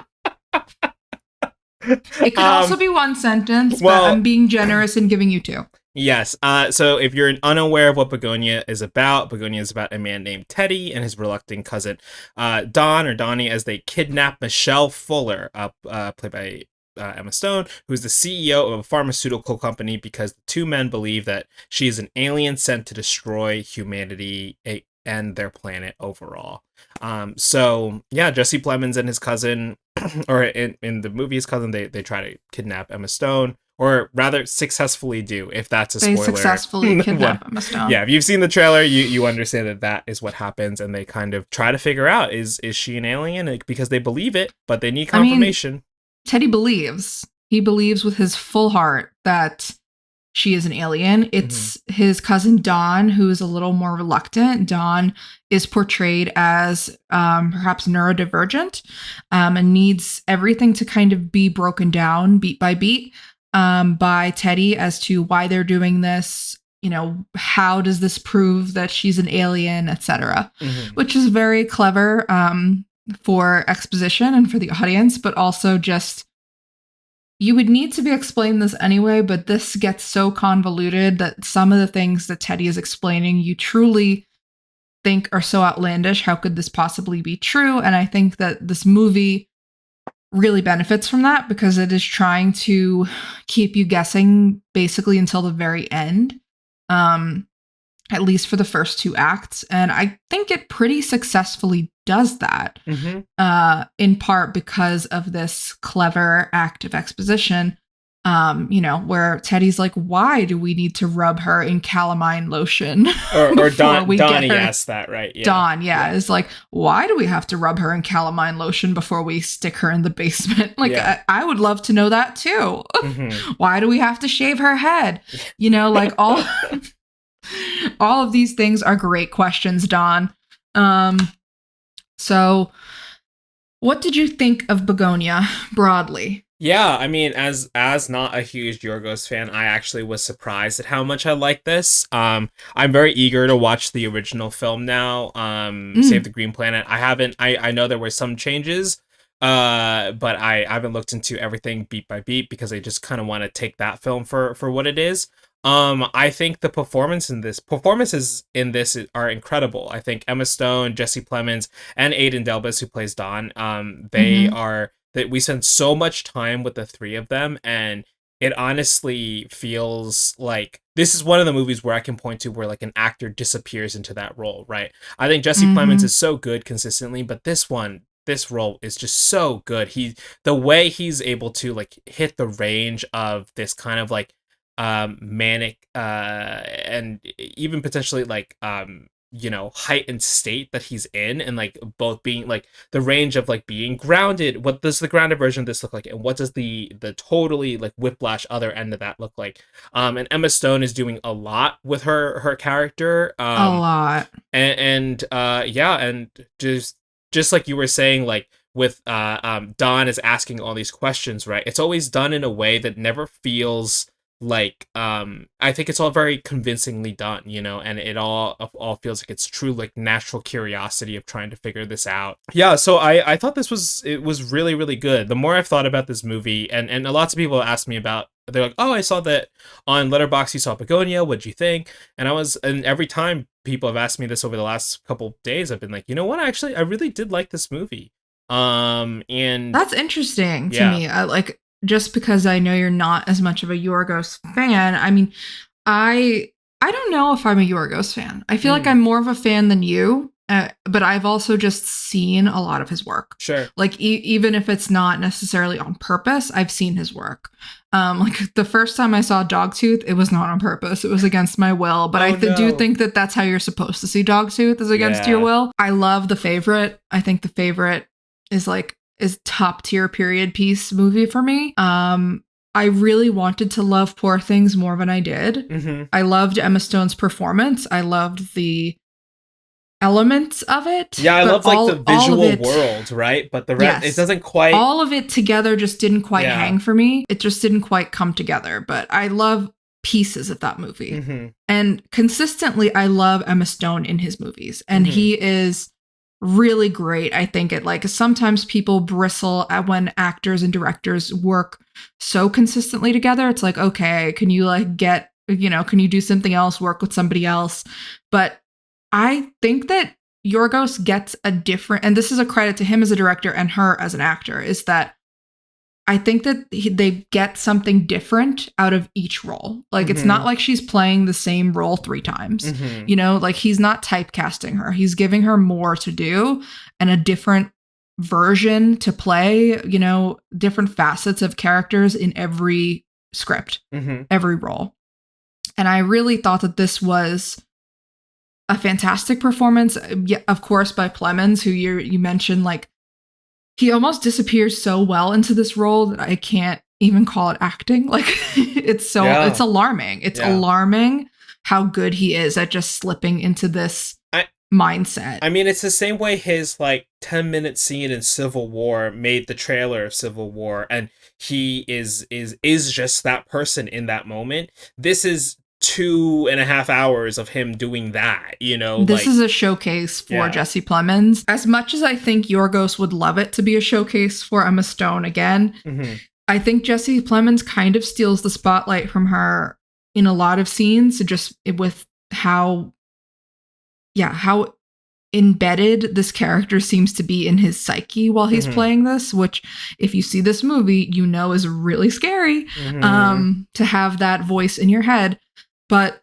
It could also be 1 sentence, but I'm being generous and giving you 2. Yes. So if you're unaware of what Bugonia is about a man named Teddy and his reluctant cousin, Don, or Donnie, as they kidnap Michelle Fuller, played by Emma Stone, who's the CEO of a pharmaceutical company, because the two men believe that she is an alien sent to destroy humanity and their planet overall. So yeah, Jesse Plemons and his cousin, or in the movie, his cousin, they try to kidnap Emma Stone, or rather successfully do, if that's a spoiler. They successfully kidnap Emma Stone. Yeah, if you've seen the trailer, you understand that is what happens, and they kind of try to figure out, is she an alien? Because they believe it, but they need confirmation. Teddy believes. He believes with his full heart that she is an alien. It's his cousin Don who is a little more reluctant. Don is portrayed as perhaps neurodivergent and needs everything to kind of be broken down beat by beat by Teddy as to why they're doing this. You know, how does this prove that she's an alien, etc. Which is very clever for exposition and for the audience, but also just, you would need to be explained this anyway, but this gets so convoluted that some of the things that Teddy is explaining you truly think are so outlandish. How could this possibly be true? And I think that this movie really benefits from that, because it is trying to keep you guessing basically until the very end. at least for the first two acts. And I think it pretty successfully does that, in part because of this clever act of exposition, where Teddy's like, why do we need to rub her in calamine lotion? Or Donnie asked that, right? Yeah. Don, is like, why do we have to rub her in calamine lotion before we stick her in the basement? Like, I would love to know that too. Why do we have to shave her head? Like all of these things are great questions, Don. So what did you think of Bugonia broadly? Yeah, I mean, as not a huge Yorgos fan, I actually was surprised at how much I like this. I'm very eager to watch the original film now, Save the Green Planet. I know there were some changes, but I haven't looked into everything beat by beat because I just kind of want to take that film for what it is. I think the performances in this are incredible. I think Emma Stone, Jesse Plemons, and Aidan Delbus, who plays Don, they are that we spend so much time with the three of them, and it honestly feels like this is one of the movies where I can point to where like an actor disappears into that role, right? I think Jesse Plemons is so good consistently, but this role is just so good. The way he's able to like hit the range of this kind of like manic and even potentially like heightened state that he's in, and like both being like the range of like being grounded. What does the grounded version of this look like, and what does the totally like whiplash other end of that look like? And Emma Stone is doing a lot with her character, a lot, and just like you were saying, like with Don is asking all these questions, right? It's always done in a way that never feels like I think it's all very convincingly done, and it all feels like it's true like natural curiosity of trying to figure this out. Yeah, so I thought it was really, really good. The more I've thought about this movie, and lots of people ask me about, they're like, oh, I saw that on Letterboxd, you saw Bugonia, what'd you think? And every time people have asked me this over the last couple days, I've been like, you know what, actually I really did like this movie. And that's interesting to me. Just because I know you're not as much of a Yorgos fan, I mean, I don't know if I'm a Yorgos fan. I feel like I'm more of a fan than you, but I've also just seen a lot of his work. Sure. Like, even if it's not necessarily on purpose, I've seen his work. Like, the first time I saw Dogtooth, it was not on purpose. It was against my will. But I do think that that's how you're supposed to see Dogtooth, is against your will. I love The Favorite. I think The Favorite is top tier period piece movie for me. I really wanted to love Poor Things more than I did. I loved Emma Stone's performance. I loved the elements of it. Yeah, I love like the visual world, right? But the rest, it doesn't quite. All of it together just didn't quite hang for me. It just didn't quite come together. But I love pieces of that movie. And consistently, I love Emma Stone in his movies. And he is really great. I think sometimes people bristle at when actors and directors work so consistently together. It's like, okay, can you can you do something else, work with somebody else? But I think that Yorgos gets a different, and this is a credit to him as a director and her as an actor, is that I think that they get something different out of each role. Like, it's not like she's playing the same role 3 times. Like, he's not typecasting her. He's giving her more to do and a different version to play, different facets of characters in every script, every role. And I really thought that this was a fantastic performance. Yeah, of course, by Plemons, who you mentioned, like, he almost disappears so well into this role that I can't even call it acting. Like, it's alarming. It's alarming how good he is at just slipping into this mindset. I mean, it's the same way his like 10-minute scene in Civil War made the trailer of Civil War, and he is just that person in that moment. This is 2.5 hours of him doing that, This is a showcase for Jesse Plemons. As much as I think Yorgos would love it to be a showcase for Emma Stone again, I think Jesse Plemons kind of steals the spotlight from her in a lot of scenes, just with how embedded this character seems to be in his psyche while he's playing this, which, if you see this movie, is really scary, to have that voice in your head. But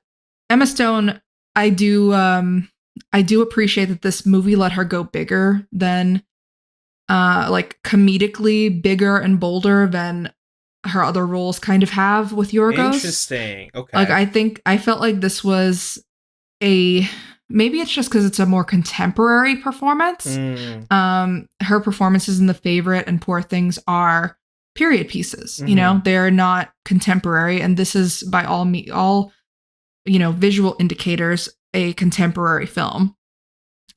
Emma Stone, I do appreciate that this movie let her go bigger than like comedically bigger and bolder than her other roles kind of have with Yorgos. Interesting. Okay. Like I felt like this was maybe it's just because it's a more contemporary performance. Her performances in The Favorite and Poor Things are period pieces. You know, they're not contemporary, and this is by all visual indicators a contemporary film.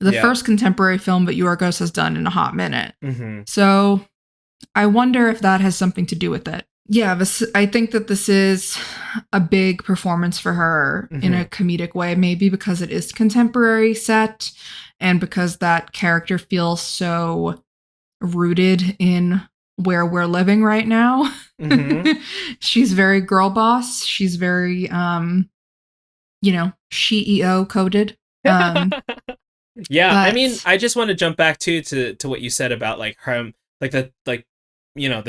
The first contemporary film that Yorgos has done in a hot minute. So I wonder if that has something to do with it. Yeah, I think that this is a big performance for her in a comedic way, maybe because it is contemporary set and because that character feels so rooted in where we're living right now. She's very girl boss. She's very, CEO coded. Yeah, I mean, I just want to jump back to what you said about like her, like the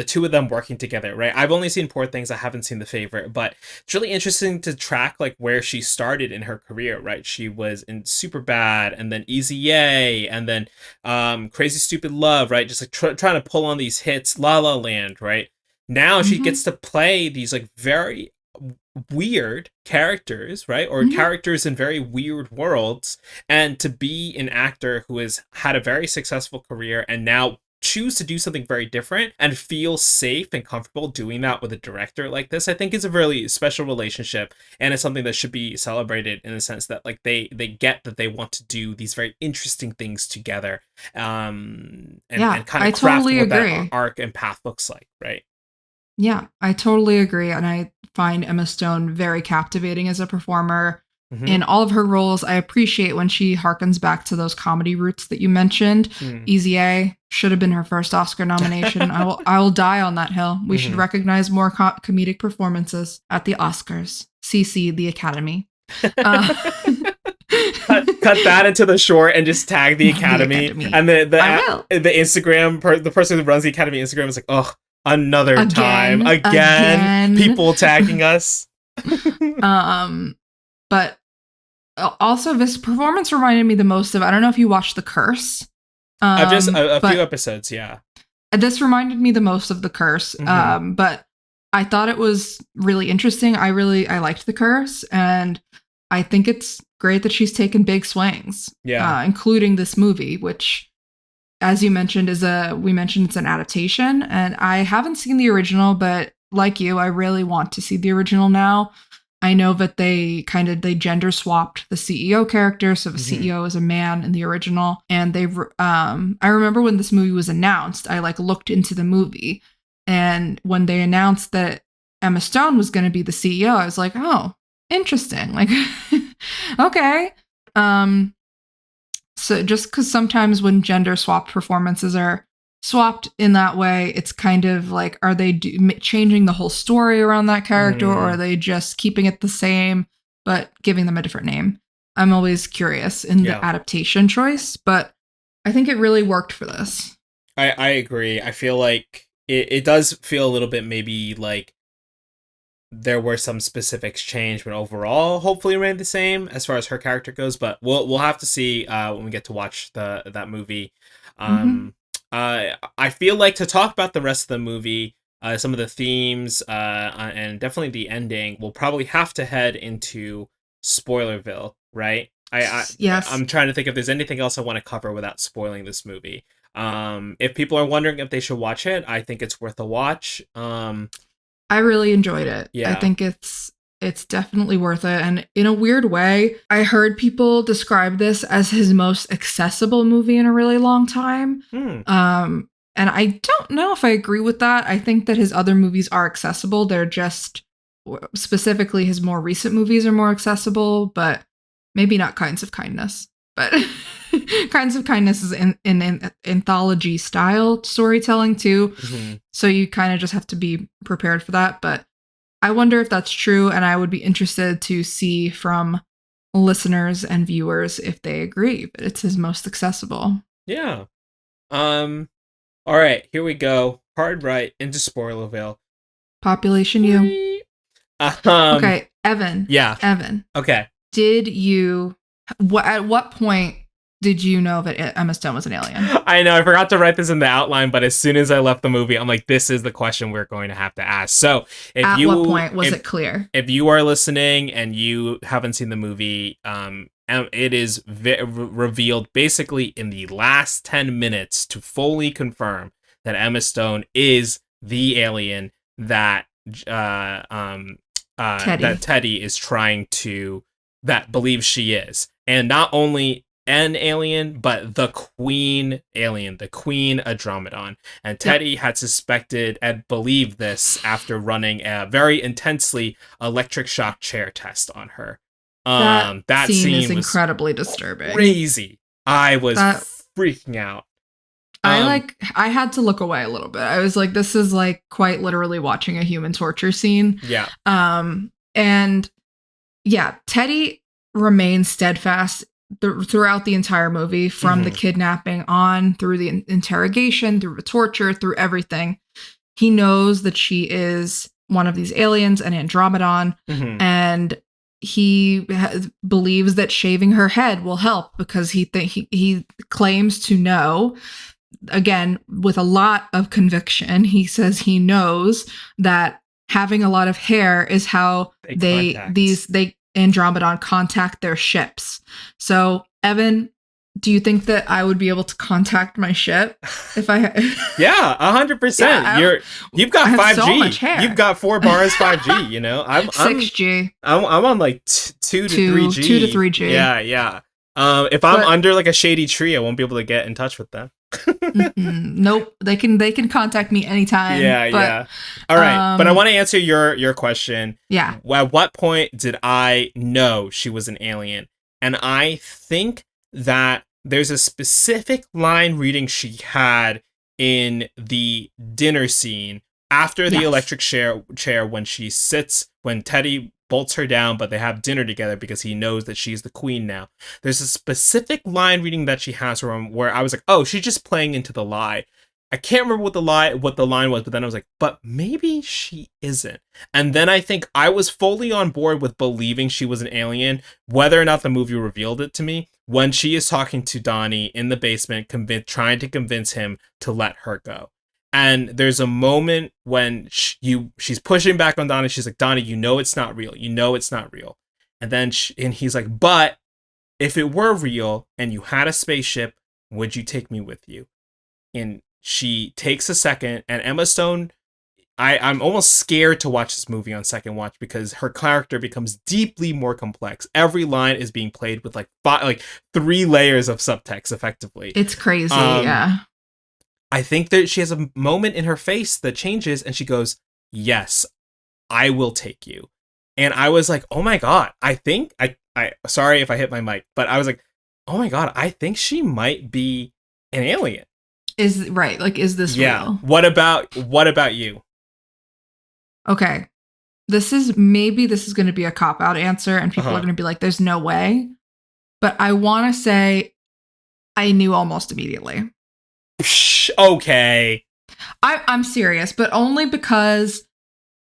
two of them working together, right? I've only seen Poor Things. I haven't seen The Favorite, but it's really interesting to track like where she started in her career, right? She was in Superbad, and then Easy A, and then Crazy Stupid Love, right? Just like trying to pull on these hits, La La Land, right? Now she gets to play these like very weird characters, right? Or characters in very weird worlds, and to be an actor who has had a very successful career and now choose to do something very different and feel safe and comfortable doing that with a director like this, I think is a really special relationship, and it's something that should be celebrated in the sense that like they get that they want to do these very interesting things together, and kind of craft totally what agree. that arc and path looks like, right? Yeah, I totally agree, and I find Emma Stone very captivating as a performer. In all of her roles, I appreciate when she harkens back to those comedy roots that you mentioned. Easy A should have been her first Oscar nomination. I will die on that hill. We should recognize more comedic performances at the Oscars. CC the Academy. Cut that into the short and just tag the Academy. And the Instagram, the person who runs the Academy Instagram is like, oh, another time. Again. People tagging us. But also, this performance reminded me the most of, I don't know if you watched The Curse. I've just a few episodes, yeah. This reminded me the most of The Curse, but I thought it was really interesting. I liked The Curse, and I think it's great that she's taken big swings, including this movie, which, as you mentioned, it's an adaptation, and I haven't seen the original, but like you, I really want to see the original now. I know that they gender swapped the CEO character, so the CEO is a man in the original. And I remember when this movie was announced, I like looked into the movie, and when they announced that Emma Stone was going to be the CEO, I was like, oh, interesting. Like, okay. So just because sometimes when gender swapped performances are swapped in that way, it's kind of like, are they changing the whole story around that character, or are they just keeping it the same but giving them a different name? I'm always curious in the adaptation choice, but I think it really worked for this. I agree. I feel like it does feel a little bit maybe like there were some specifics changed, but overall hopefully remained the same as far as her character goes, but we'll have to see when we get to watch that movie. I feel like to talk about the rest of the movie, some of the themes, and definitely the ending, we'll probably have to head into Spoilerville, right? Yes. I'm trying to think if there's anything else I want to cover without spoiling this movie. If people are wondering if they should watch it, I think it's worth a watch. I really enjoyed it. Yeah. I think it's definitely worth it. And in a weird way, I heard people describe this as his most accessible movie in a really long time. And I don't know if I agree with that. I think that his other movies are accessible. They're just, specifically his more recent movies are more accessible, but maybe not Kinds of Kindness. But Kinds of Kindness is in anthology style storytelling too. So you kind of just have to be prepared for that. But I wonder if that's true, and I would be interested to see from listeners and viewers if they agree that it's his most accessible. Yeah. All right, here we go. Hard right into Spoilerville. Population U. Okay, Evan. Yeah. Evan. Okay. Did you At what point did you know that Emma Stone was an alien? I know, I forgot to write this in the outline, but as soon as I left the movie, I'm like, this is the question we're going to have to ask. So, At what point was it clear? If you are listening and you haven't seen the movie, it is revealed basically in the last 10 minutes to fully confirm that Emma Stone is the alien that Teddy is trying to, that believes she is. And not only an alien, but the queen alien, the queen Andromedon. And Teddy had suspected and believed this after running a very intensely electric shock chair test on her. That scene is incredibly disturbing. Crazy. I was freaking out. I had to look away a little bit. I was like, this is like quite literally watching a human torture scene. Yeah. And yeah, Teddy remains steadfast throughout the entire movie, from the kidnapping on, through the interrogation, through the torture, through everything. He knows that she is one of these aliens, an Andromedon, and he believes that shaving her head will help, because he claims to know, again, with a lot of conviction, he says he knows that having a lot of hair is how they Andromedon contact their ships. So, Evan, do you think that I would be able to contact my ship if I? Yeah, 100%. Yeah, you've got 5G. So much hair. You've got 4 bars 5G. You know, I'm 6G. I'm on like 2 to 3G. 2 to 3G. Yeah. If I'm under like a shady tree, I won't be able to get in touch with them. Nope, they can contact me anytime. Yeah. All right, but I want to answer your question. Yeah. At what point did I know she was an alien? And I think that there's a specific line reading she had in the dinner scene after the electric chair when Teddy bolts her down, but they have dinner together because he knows that she's the queen now. There's a specific line reading that she has where I was like, oh, she's just playing into the lie. I can't remember what the line was, but then I was like, but maybe she isn't. And then I think I was fully on board with believing she was an alien, whether or not the movie revealed it to me, when she is talking to Donnie in the basement, trying to convince him to let her go. And there's a moment when she's pushing back on Donnie. She's like, Donnie, you know it's not real. You know it's not real. And then he's like, but if it were real and you had a spaceship, would you take me with you? And she takes a second, and Emma Stone, I'm almost scared to watch this movie on second watch because her character becomes deeply more complex. Every line is being played with like 3 layers of subtext, effectively. It's crazy, yeah. I think that she has a moment in her face that changes, and she goes, yes, I will take you. And I was like, oh my God, I think, I sorry if I hit my mic, but I was like, oh my God, I think she might be an alien. Is this real? What about you? Okay. This is going to be a cop-out answer, and people are going to be like, there's no way. But I want to say I knew almost immediately. Okay. I'm serious, but only because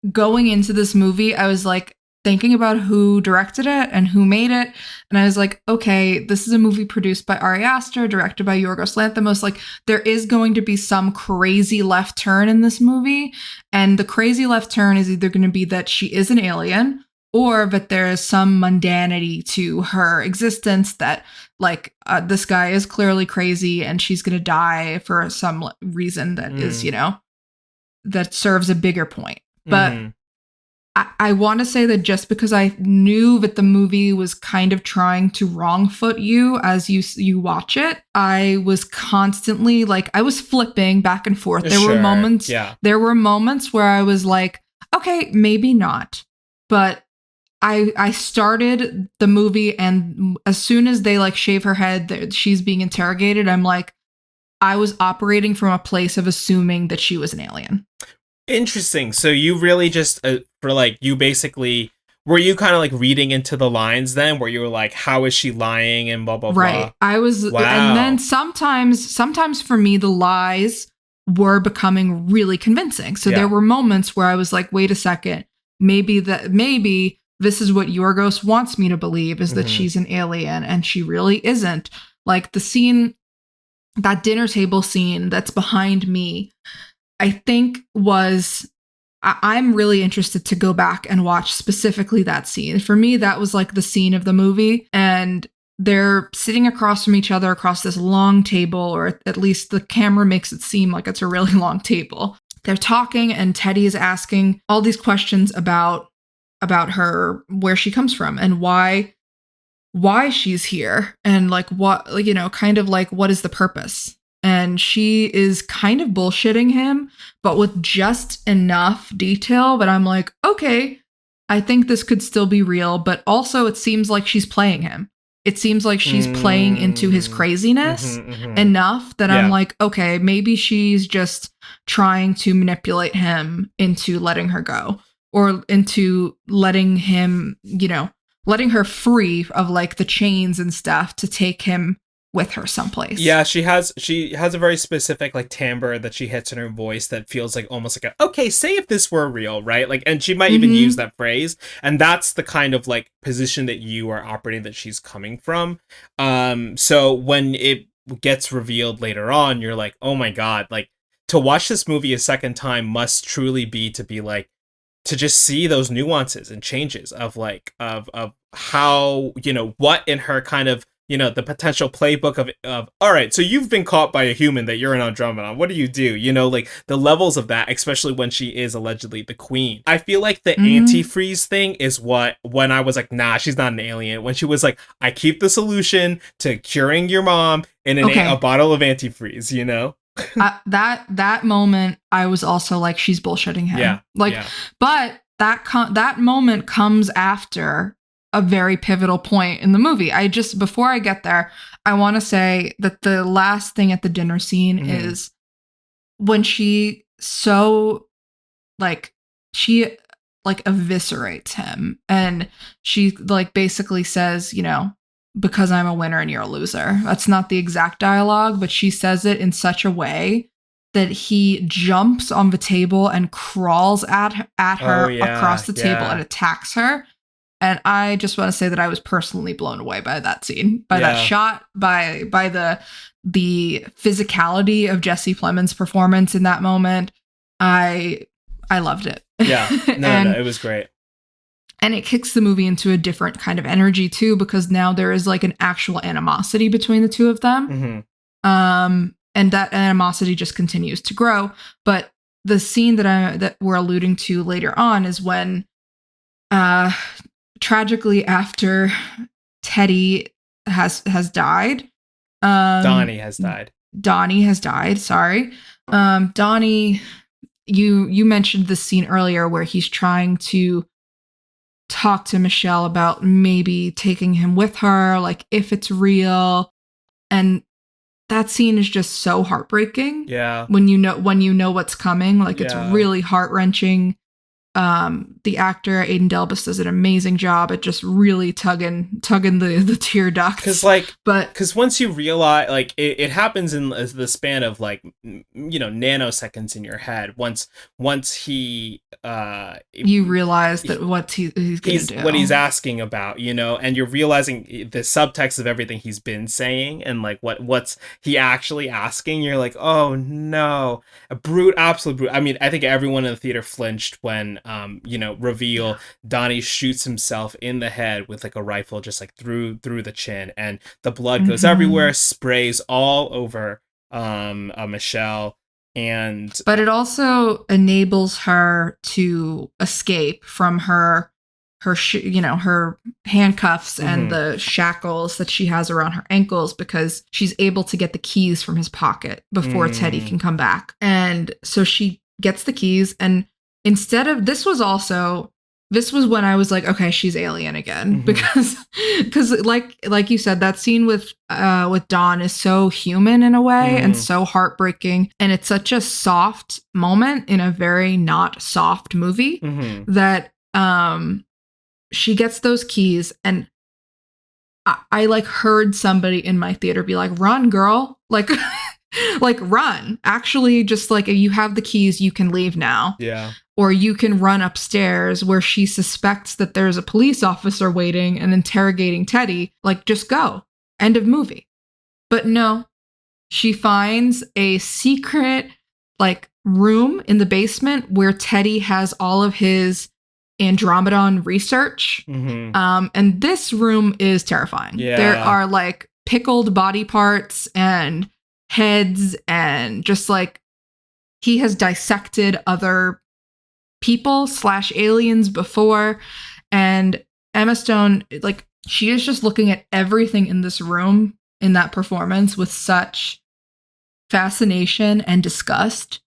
going into this movie, I was like thinking about who directed it and who made it. And I was like, okay, this is a movie produced by Ari Aster, directed by Yorgos Lanthimos. Like, there is going to be some crazy left turn in this movie. And the crazy left turn is either going to be that she is an alien, or that there is some mundanity to her existence, that like this guy is clearly crazy and she's going to die for some reason that is, that serves a bigger point. But I want to say that just because I knew that the movie was kind of trying to wrong foot you as you watch it, I was constantly like, I was flipping back and forth. There were moments where I was like, okay, maybe not. But I started the movie, and as soon as they like shave her head, she's being interrogated, I'm like, I was operating from a place of assuming that she was an alien. Interesting. So you really just you basically, were you kind of like reading into the lines then, where you were like, how is she lying and blah blah blah? Right. I was, wow. And then sometimes for me the lies were becoming really convincing. So there were moments where I was like, wait a second, maybe this is what Yorgos wants me to believe, is that Mhm. she's an alien, and she really isn't. Like the scene, that dinner table scene that's behind me, I think was, I'm really interested to go back and watch specifically that scene. For me, that was like the scene of the movie. And they're sitting across from each other across this long table, or at least the camera makes it seem like it's a really long table. They're talking, and Teddy is asking all these questions about her, where she comes from, and why she's here, and like what, like, you know, kind of like what is the purpose. And she is kind of bullshitting him, but with just enough detail that I'm like, okay, I think this could still be real, but also it seems like she's playing him. It seems like she's playing into his craziness enough that I'm like, okay, maybe she's just trying to manipulate him into letting her go, or into letting him, you know, letting her free of like the chains and stuff to take him with her someplace. Yeah, she has a very specific like timbre that she hits in her voice that feels like almost like a, okay, say if this were real, right? Like, and she might even use that phrase, and that's the kind of like position that you are operating, that she's coming from. So when it gets revealed later on, you're like, oh my god, like to watch this movie a second time must truly be to be like, to just see those nuances and changes of like of how, you know, what in her kind of, you know, the potential playbook of all right, so you've been caught by a human that you're an Andromedon, what do? You know, like the levels of that, especially when she is allegedly the queen. I feel like the antifreeze thing is what, when I was like, nah, she's not an alien, when she was like, I keep the solution to curing your mom in a bottle of antifreeze, you know. That moment, I was also like, she's bullshitting him. Yeah, like, yeah. But that moment comes after a very pivotal point in the movie. Before I get there, I want to say that the last thing at the dinner scene is when she eviscerates him, and she like basically says, you know, because I'm a winner and you're a loser. That's not the exact dialogue, but she says it in such a way that he jumps on the table and crawls at her across the table and attacks her. And I just want to say that I was personally blown away by that scene, by that shot, by the physicality of Jesse Plemons' performance in that moment. I loved it. Yeah, no, it was great. And it kicks the movie into a different kind of energy too, because now there is like an actual animosity between the two of them. And that animosity just continues to grow. But the scene that we're alluding to later on is when, tragically, after Teddy has died, Donnie has died. Sorry, Donnie. You mentioned the scene earlier where he's trying to talk to Michelle about maybe taking him with her, like if it's real. And that scene is just so heartbreaking. Yeah. When you know what's coming, like it's really heart-wrenching. The actor Aiden Delbus does an amazing job at just really tugging the tear ducts. Because once you realize, like it happens in the span of like, you know, nanoseconds in your head. Once he you realize that what he's gonna do, what he's asking about, you know, and you're realizing the subtext of everything he's been saying, and like what's he actually asking. You're like, oh no, absolute brute. I mean, I think everyone in the theater flinched when you know, reveal Donnie shoots himself in the head with like a rifle, just like through the chin, and the blood goes everywhere, sprays all over Michelle. But it also enables her to escape from her her handcuffs and the shackles that she has around her ankles, because she's able to get the keys from his pocket before Teddy can come back. And so she gets the keys, and instead of this was when I was like, okay, she's alien again, because like you said, that scene with Dawn is so human in a way and so heartbreaking, and it's such a soft moment in a very not soft movie that she gets those keys, and I like heard somebody in my theater be like, "Run, girl!" Like Like, run. Actually, just like, you have the keys, you can leave now. Yeah. Or you can run upstairs where she suspects that there's a police officer waiting and interrogating Teddy. Like, just go. End of movie. But no, she finds a secret, like, room in the basement where Teddy has all of his Andromedon research. And this room is terrifying. Yeah. There are, like, pickled body parts and heads, and just, like, he has dissected other people / aliens before. And Emma Stone, like, she is just looking at everything in this room in that performance with such fascination and disgust.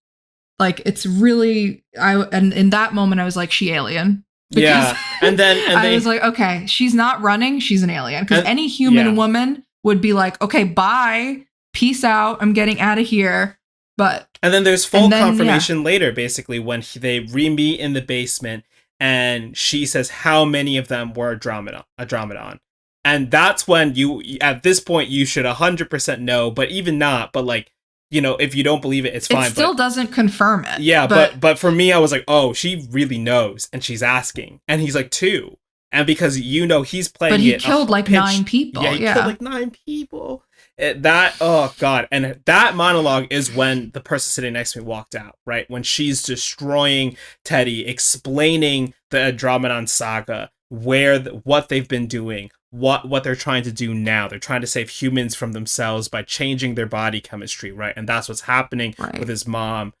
Like, it's really, and in that moment I was like, she alien. Yeah. And I was like, okay, she's not running, she's an alien. Because any human woman would be like, okay, bye, peace out, I'm getting out of here. And then there's full confirmation later, basically, when they re-meet in the basement, and she says how many of them were Andromedon. And that's when at this point, you should 100% know, but even not, but like, you know, if you don't believe it, it's fine. It still doesn't confirm it. Yeah, but for me, I was like, oh, she really knows, and she's asking. And he's like, 2. And because, you know, he's playing it. But he killed like 9 people. Yeah, he killed like 9 people. Oh God. And that monologue is when the person sitting next to me walked out, right? When she's destroying Teddy, explaining the Andromedon saga, what they've been doing, what they're trying to do now. They're trying to save humans from themselves by changing their body chemistry, right? And that's what's happening with his mom.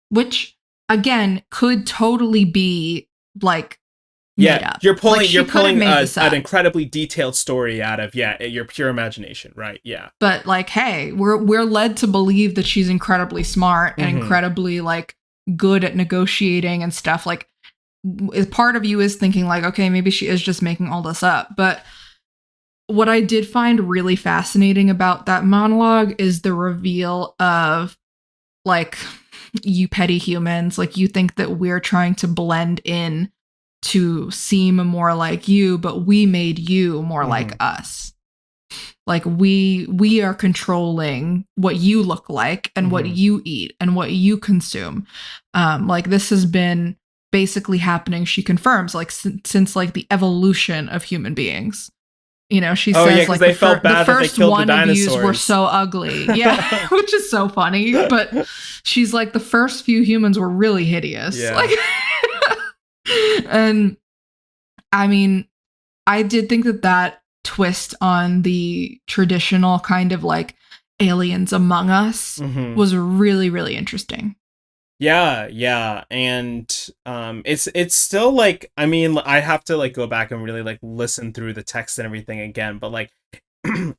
Which, again, could totally be like, yeah, you're pulling an incredibly detailed story out of your pure imagination, right? Yeah. But like, hey, we're led to believe that she's incredibly smart and incredibly like good at negotiating and stuff. Like, part of you is thinking like, okay, maybe she is just making all this up. But what I did find really fascinating about that monologue is the reveal of, like, you petty humans, like, you think that we're trying to blend in to seem more like you, but we made you more like us. Like, we are controlling what you look like and what you eat and what you consume. Like, this has been basically happening, she confirms, like, since like the evolution of human beings. You know, she says like they felt bad the first that they killed one the of dinosaurs. yous were so ugly. Yeah, which is so funny. But she's like, the first few humans were really hideous. Yeah. Like, and I mean, I did think that twist on the traditional kind of like aliens among us was really, really interesting. Yeah, and it's still like, I mean, I have to like go back and really like listen through the text and everything again, but like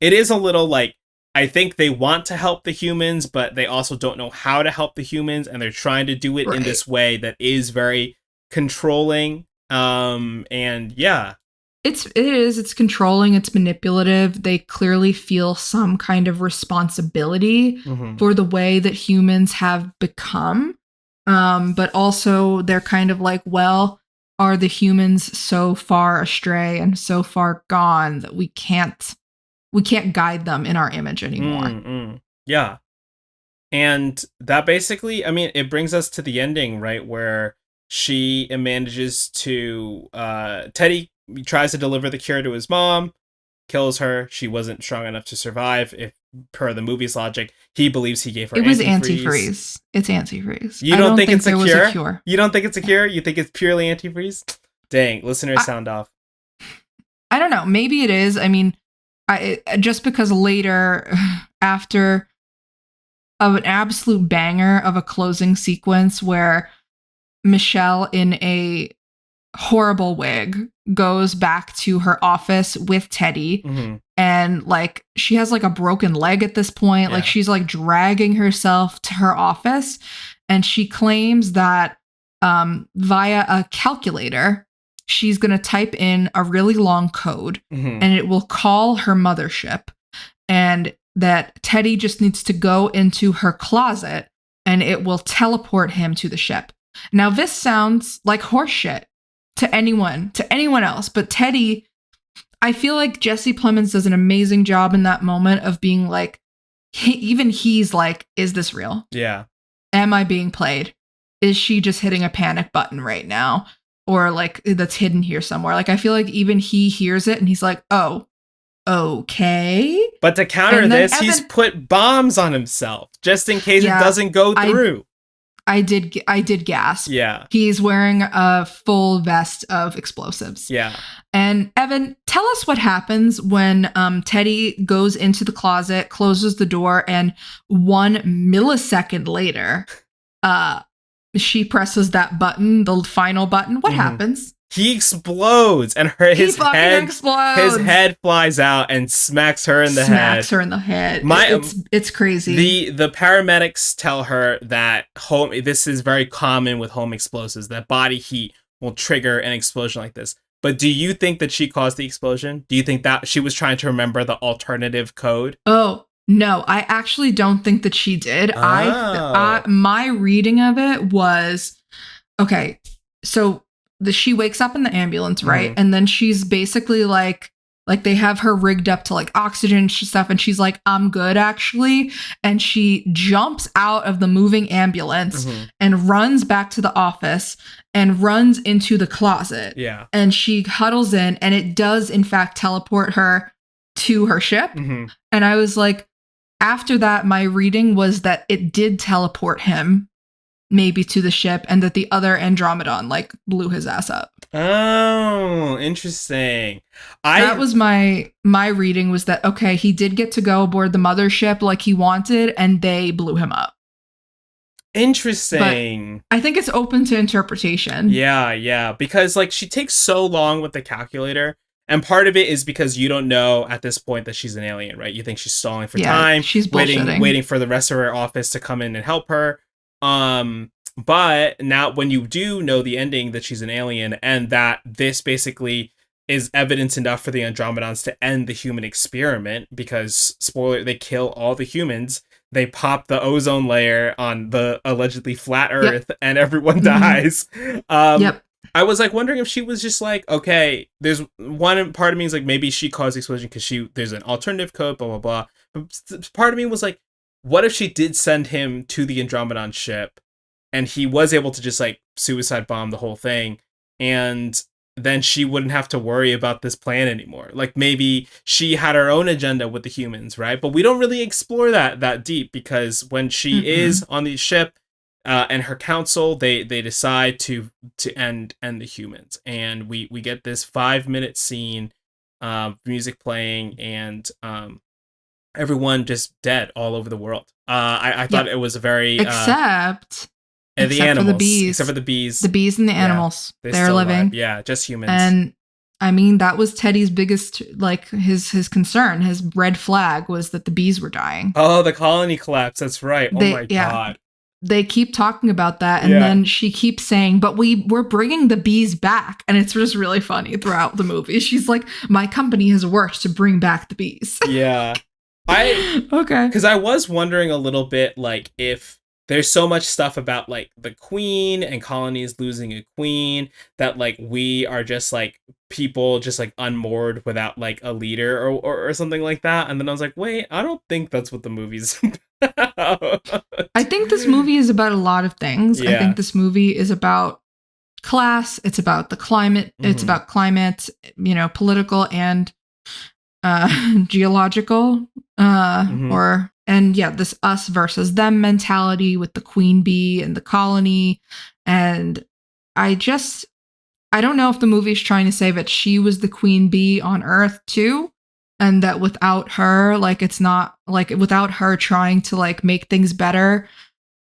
it is a little like, I think they want to help the humans, but they also don't know how to help the humans, and they're trying to do it in this way that is very controlling. And yeah. It's controlling, it's manipulative. They clearly feel some kind of responsibility for the way that humans have become. But also they're kind of like, well, are the humans so far astray and so far gone that we can't guide them in our image anymore? Yeah. And that basically, I mean, it brings us to the ending, right? Where she manages to, Teddy tries to deliver the cure to his mom, kills her. She wasn't strong enough to survive. If per the movie's logic, he believes he gave her antifreeze. It's antifreeze. You don't think it's a cure? You don't think it's a cure? You think it's purely antifreeze? Dang, listeners, sound off. I don't know. Maybe it is. I mean, just because later, after an absolute banger of a closing sequence where Michelle in a horrible wig goes back to her office with Teddy, and like she has like a broken leg at this point. Like she's like dragging herself to her office, and she claims that via a calculator she's going to type in a really long code and it will call her mothership, and that Teddy just needs to go into her closet and it will teleport him to the ship. Now this sounds like horseshit to anyone else, but Teddy, I feel like Jesse Plemons does an amazing job in that moment of being like, even he's like, is this real? Yeah. Am I being played? Is she just hitting a panic button right now? Or like that's hidden here somewhere? Like, I feel like even he hears it and he's like, oh, okay. But to counter this, he's put bombs on himself just in case it doesn't go through. I did gasp. Yeah. He's wearing a full vest of explosives. Yeah. And Evan, tell us what happens when Teddy goes into the closet, closes the door, and 1 millisecond later, she presses that button, the final button. What happens? He explodes, and his head flies out and smacks her in the head. It's crazy. The paramedics tell her that this is very common with home explosives, that body heat will trigger an explosion like this. But do you think that she caused the explosion? Do you think that she was trying to remember the alternative code? Oh, no, I actually don't think that she did. My reading of it was, okay, so she wakes up in the ambulance, right? And then she's basically like they have her rigged up to like oxygen stuff, and she's like, I'm good actually. And she jumps out of the moving ambulance and runs back to the office and runs into the closet. Yeah. And she huddles in, and it does in fact teleport her to her ship. And I was like, after that, my reading was that it did teleport him maybe to the ship, and that the other Andromedon like blew his ass up. Oh, interesting. That was my reading, was that, okay, he did get to go aboard the mothership like he wanted, and they blew him up. Interesting. But I think it's open to interpretation. Yeah, because like she takes so long with the calculator, and part of it is because you don't know at this point that she's an alien, right? You think she's stalling for time, she's waiting for the rest of her office to come in and help her. But now when you do know the ending, that she's an alien, and that this basically is evidence enough for the Andromedons to end the human experiment, because spoiler, they kill all the humans, they pop the ozone layer on the allegedly flat Earth, and everyone dies. I was like wondering if she was just like, okay, there's one part of me is like, maybe she caused the explosion because there's an alternative code, blah blah blah. But part of me was like, what if she did send him to the Andromedon ship, and he was able to just like suicide bomb the whole thing, and then she wouldn't have to worry about this plan anymore. Like maybe she had her own agenda with the humans, right? But we don't really explore that deep, because when she is on the ship and her council, they decide to end the humans, and we get this 5-minute scene, music playing, and everyone just dead all over the world. I thought it was a very except the animals, for the bees. Except for the bees. The bees and the animals. They're living. Alive. Yeah, just humans. And I mean, that was Teddy's biggest, like his concern, his red flag was that the bees were dying. Oh, the colony collapse. That's right. Oh my God. They keep talking about that, and then she keeps saying, but we're bringing the bees back. And it's just really funny throughout the movie. She's like, my company has worked to bring back the bees. Yeah. Okay. Because I was wondering a little bit, like, if there's so much stuff about like the queen and colonies losing a queen, that like we are just like people just like unmoored without like a leader or something like that. And then I was like, wait, I don't think that's what the movie's about. I think this movie is about a lot of things. I think this movie is about class. It's about the climate. It's about climate, political and geological, this us versus them mentality with the queen bee and the colony. And I don't know if the movie's trying to say that she was the queen bee on Earth too, and that without her, like, it's not like, without her trying to like make things better,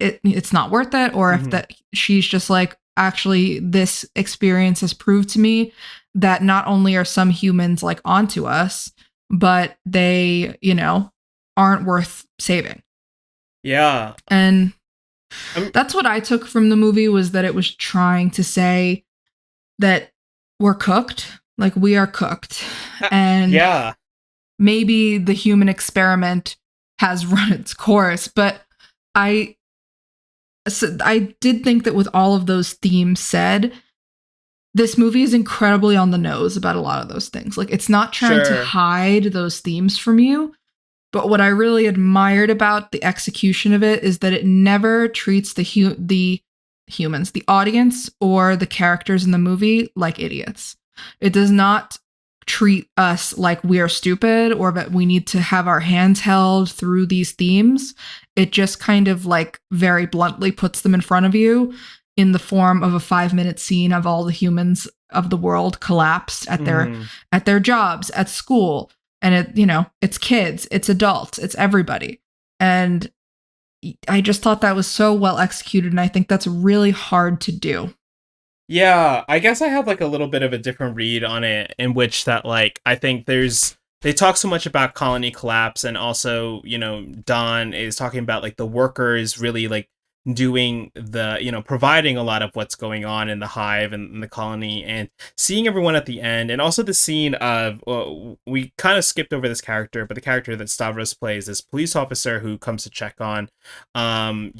it's not worth it. Or if that she's just like, actually, this experience has proved to me that not only are some humans like onto us, but they, aren't worth saving. Yeah. And that's what I took from the movie, was that it was trying to say that we're cooked, like we are cooked. And maybe the human experiment has run its course, but I did think that with all of those themes said, this movie is incredibly on the nose about a lot of those things. Like, it's not trying to hide those themes from you. But what I really admired about the execution of it is that it never treats the humans, the audience, or the characters in the movie like idiots. It does not treat us like we are stupid or that we need to have our hands held through these themes. It just kind of like very bluntly puts them in front of you in the form of a 5-minute scene of all the humans of the world collapsed at their jobs, at school. And it's kids, it's adults, it's everybody. And I just thought that was so well executed. And I think that's really hard to do. Yeah, I guess I have like a little bit of a different read on it, in which that like I think they talk so much about colony collapse, and also, Don is talking about like the workers really like doing providing a lot of what's going on in the hive and in the colony, and seeing everyone at the end, and also the scene of we kind of skipped over this character, but the character that Stavros plays, this police officer who comes to check on Donnie,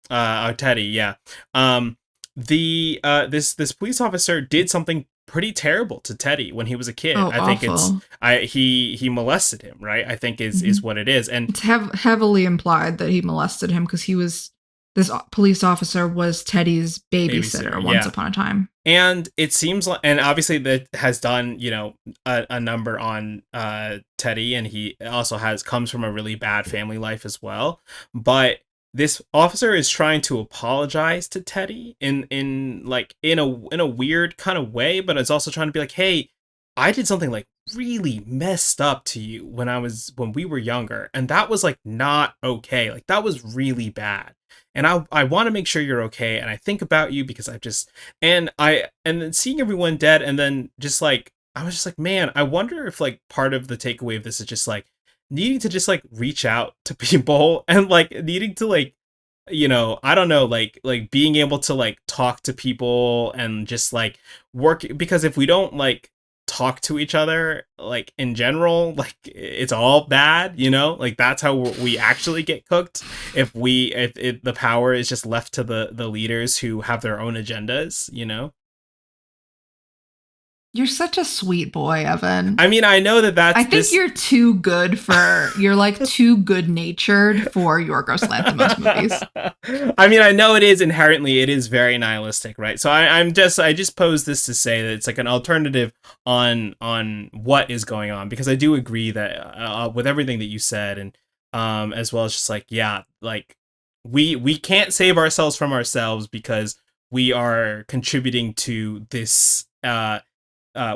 Teddy, yeah. This police officer did something pretty terrible to Teddy when he was a kid. Oh, I think awful. he molested him, right? I think is what it is. And it's heavily implied that he molested him because this police officer was Teddy's babysitter once upon a time. And it seems like, and obviously that has done, a number on Teddy, and he also comes from a really bad family life as well. But this officer is trying to apologize to Teddy in a weird kind of way, but it's also trying to be like, hey, I did something like really messed up to you when we were younger, and that was like not okay. Like that was really bad. And I want to make sure you're okay, and I think about you because and then seeing everyone dead, and then just like I was just like, man, I wonder if like part of the takeaway of this is just like needing to just like reach out to people, and like needing to like I don't know, like being able to like talk to people and just like work, because if we don't like talk to each other like in general, like it's all bad, like that's how we actually get cooked, if the power is just left to the leaders who have their own agendas. You're such a sweet boy, Evan. I mean, I know that's... I think you're too good you're like too good-natured for Yorgos Lanthimos movies. I mean, I know it is very nihilistic, right? So I just pose this to say that it's like an alternative on what is going on, because I do agree that with everything that you said, and as well as just like, yeah, like we can't save ourselves from ourselves because we are contributing to this...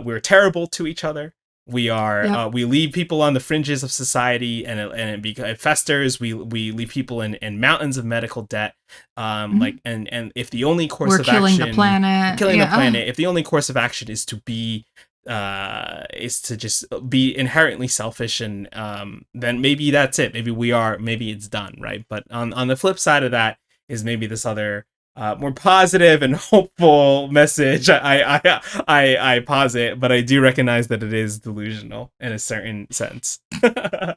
we're terrible to each other. We are we leave people on the fringes of society, and it festers. We leave people in mountains of medical debt. Like and if the only course of action, killing the planet, if the only course of action is to just be inherently selfish, and then maybe that's it. Maybe it's done, right? But on the flip side of that is maybe this other more positive and hopeful message. I posit, but I do recognize that it is delusional in a certain sense. I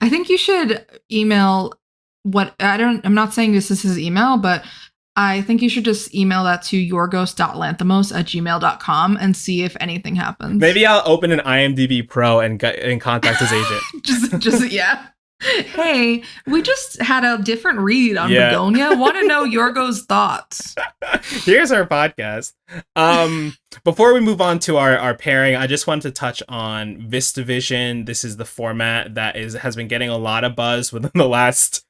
think you should email I'm not saying this is his email, but I think you should just email that to yorgos.lanthimos@gmail.com and see if anything happens. Maybe I'll open an IMDb Pro and contact his agent. just yeah. Hey, we just had a different read on Bugonia. Want to know Yorgos' thoughts? Here's our podcast. Before we move on to our pairing, I just want to touch on VistaVision. This is the format that has been getting a lot of buzz within the last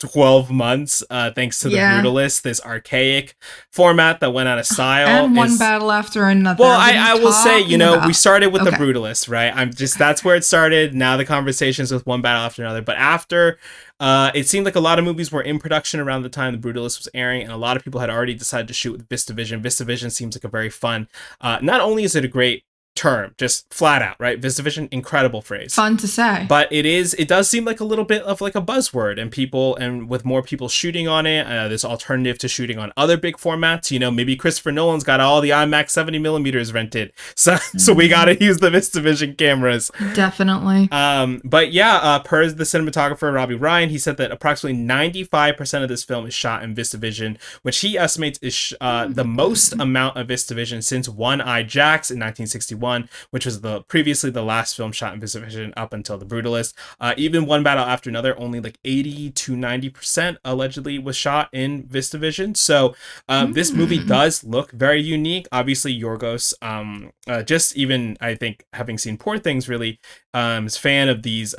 12 months, thanks to the Brutalist, this archaic format that went out of style. And one battle after another. Well, I will say, we started with the Brutalist, right? That's where it started. Now the conversations with one battle after another. But after, it seemed like a lot of movies were in production around the time the Brutalist was airing, and a lot of people had already decided to shoot with VistaVision. VistaVision seems like a very fun, not only is it a great term, just flat out, right? VistaVision, incredible phrase, fun to say, but it does seem like a little bit of like a buzzword, and with more people shooting on it, this alternative to shooting on other big formats. Maybe Christopher Nolan's got all the IMAX 70 millimeters rented, so we gotta use the VistaVision cameras, definitely. But yeah, per the cinematographer Robbie Ryan, he said that approximately 95% of this film is shot in VistaVision, which he estimates is the most amount of VistaVision since One Eye Jacks in 1961. 1961, which was previously the last film shot in VistaVision up until The Brutalist. Even One Battle After Another, only like 80 to 90% allegedly was shot in VistaVision. So this movie does look very unique. Obviously, Yorgos, just even I think having seen Poor Things, really is a fan of these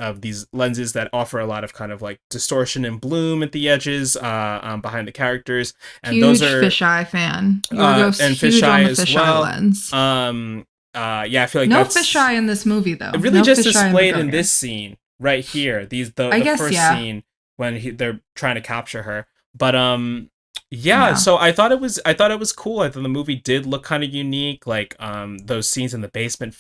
lenses that offer a lot of kind of like distortion and bloom at the edges behind the characters. And huge those are fisheye fan. Yorgos and huge fisheye on the as fisheye well. lens. Yeah, I feel like no that's fisheye in this movie though. really no just fisheye displayed in Begonia. this scene right here. The guess, first yeah. scene when they're trying to capture her. But yeah, so I thought it was cool. I thought the movie did look kind of unique. Like those scenes in the basement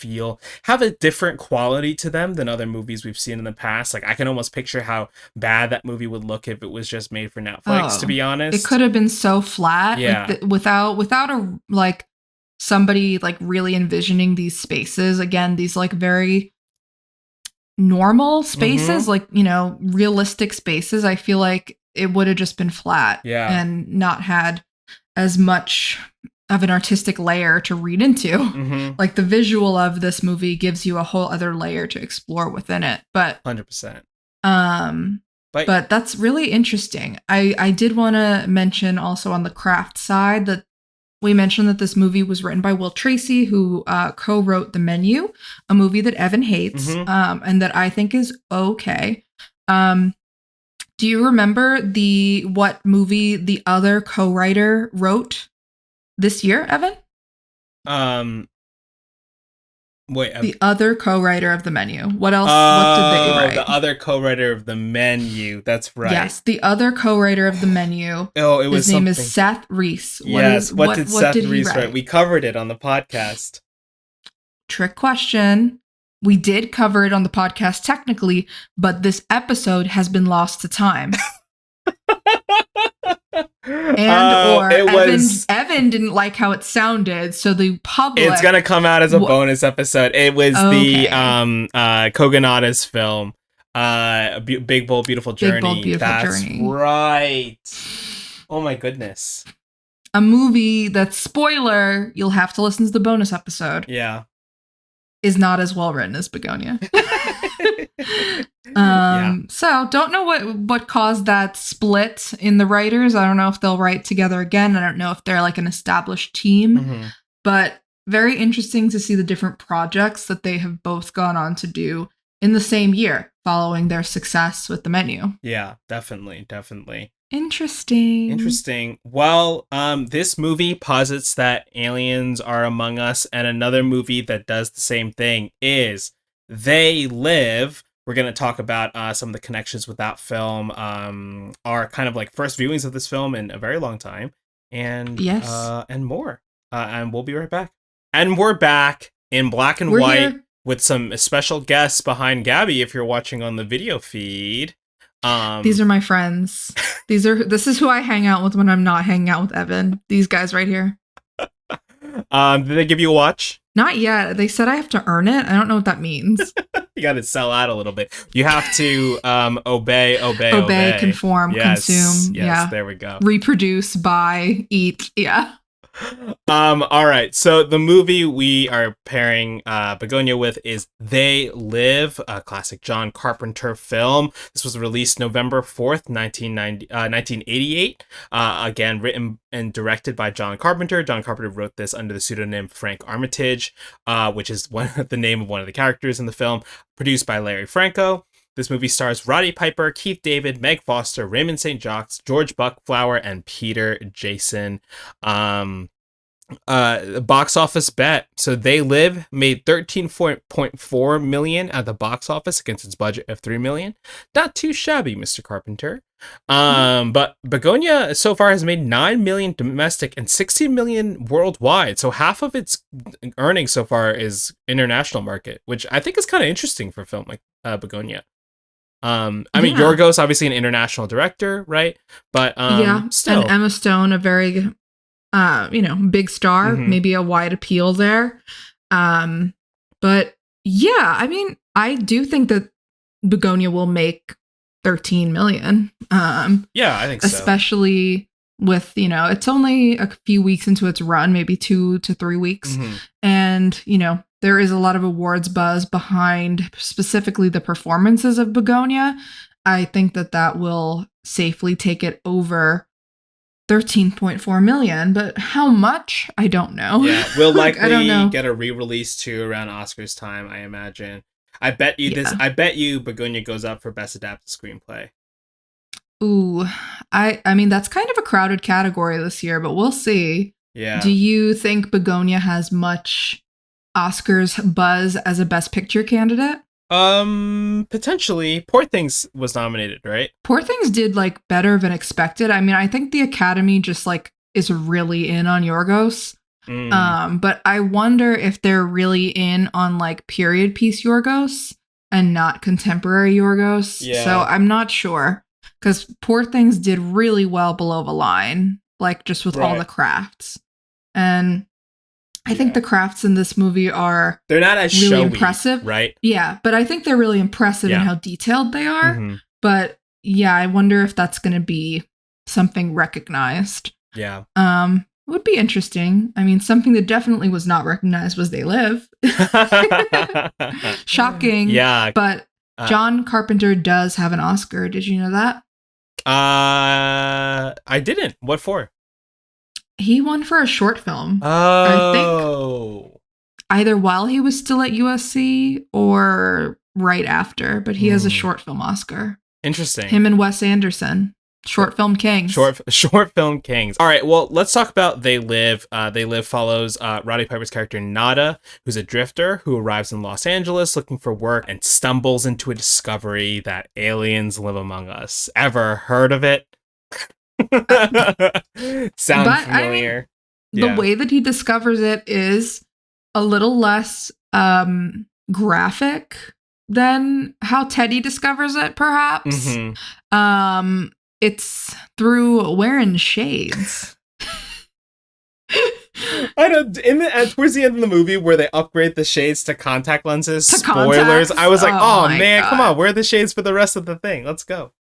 have a different quality to them than other movies we've seen in the past. Like I can almost picture how bad that movie would look if it was just made for Netflix, to be honest. It could have been so flat. Yeah. Like without a like somebody like really envisioning these spaces. Again, these like very normal spaces, like, you know, realistic spaces. I feel like it would have just been flat and not had as much of an artistic layer to read into. Like the visual of this movie gives you a whole other layer to explore within it. But 100%. But that's really interesting. I did want to mention also on the craft side that we mentioned that this movie was written by Will Tracy, who co-wrote The Menu, a movie that Evan hates and that I think is okay. Do you remember what movie the other co-writer wrote this year, Evan? The other co-writer of The Menu. What else? What did they write? The other co-writer of The Menu. That's right. Yes, the other co-writer of The Menu. His name is Seth Reese. What did Seth Reese write? We covered it on the podcast. Trick question. We did cover it on the podcast technically, but this episode has been lost to time. Evan didn't like how it sounded, so the public... It's gonna come out as a bonus episode. It was the Kogonada's film, Big Bold Beautiful Journey. Big Bold Beautiful That's Journey. Right. Oh my goodness. A movie that, spoiler, you'll have to listen to the bonus episode. Yeah. Is not as well written as Bugonia. So don't know what caused that split in the writers. I don't know if they'll write together again. I don't know if they're like an established team, but very interesting to see the different projects that they have both gone on to do in the same year following their success with The Menu. Yeah, definitely. Interesting. Well, this movie posits that aliens are among us, and another movie that does the same thing is They Live. We're going to talk about some of the connections with that film, our kind of like first viewings of this film in a very long time, and more. And we'll be right back. And we're back in black and white here with some special guests behind Gabby if you're watching on the video feed. These are my friends. This is who I hang out with when I'm not hanging out with Evan. These guys right here. Did they give you a watch? Not yet. They said I have to earn it. I don't know what that means. You got to sell out a little bit. You have to obey, conform, consume. Yes, there we go. Reproduce, buy, eat. Yeah. All right. So the movie we are pairing Bugonia with is They Live, a classic John Carpenter film. This was released November 4th, 1988. Again, written and directed by John Carpenter. John Carpenter wrote this under the pseudonym Frank Armitage, which is the name of one of the characters in the film. Produced by Larry Franco. This movie stars Roddy Piper, Keith David, Meg Foster, Raymond St. Jacques, George Buckflower, and Peter Jason. Box office bet. So They Live made $13.4 million at the box office against its budget of $3 million. Not too shabby, Mr. Carpenter. But Bugonia so far has made $9 million domestic and $16 million worldwide. So half of its earnings so far is international market, which I think is kind of interesting for a film like Bugonia. I mean, Yorgos, obviously an international director, right? But still. And Emma Stone, a very, big star, maybe a wide appeal there. But yeah, I mean, I do think that Bugonia will make 13 million. Yeah, I think so. Especially with, it's only a few weeks into its run, maybe 2 to 3 weeks. And, there is a lot of awards buzz behind specifically the performances of Bugonia. I think that will safely take it over 13.4 million, but how much? I don't know. Yeah, we'll likely I don't know. get a re-release too around Oscars time, I imagine. I bet you Bugonia goes up for best adapted screenplay. Ooh, I mean that's kind of a crowded category this year, but we'll see. Yeah. Do you think Bugonia has much Oscars buzz as a best picture candidate? Potentially. Poor Things was nominated, right? Poor Things did like better than expected. I mean, I think the Academy just like is really in on Yorgos. But I wonder if they're really in on like period piece Yorgos and not contemporary Yorgos. Yeah. So I'm not sure, because Poor Things did really well below the line, like just with all the crafts. And I think the crafts in this movie they're not as really showy, impressive, right? Yeah, but I think they're really impressive in how detailed they are. Mm-hmm. But yeah, I wonder if that's going to be something recognized. Yeah. It would be interesting. I mean, something that definitely was not recognized was They Live. Shocking. Yeah. But John Carpenter does have an Oscar. Did you know that? I didn't. What for? He won for a short film. Oh. I think either while he was still at USC or right after, but he has a short film Oscar. Interesting. Him and Wes Anderson. Short film kings. Short film kings. All right, well, let's talk about They Live. They Live follows Roddy Piper's character Nada, who's a drifter who arrives in Los Angeles looking for work and stumbles into a discovery that aliens live among us. Ever heard of it? Sound familiar? I mean, the way that he discovers it is a little less graphic than how Teddy discovers it, perhaps. Mm-hmm. It's through wearing shades. I know. Towards the end of the movie, where they upgrade the shades to contact lenses, spoilers. Contacts? I was like, "Oh man, God. Come on, wear the shades for the rest of the thing. Let's go."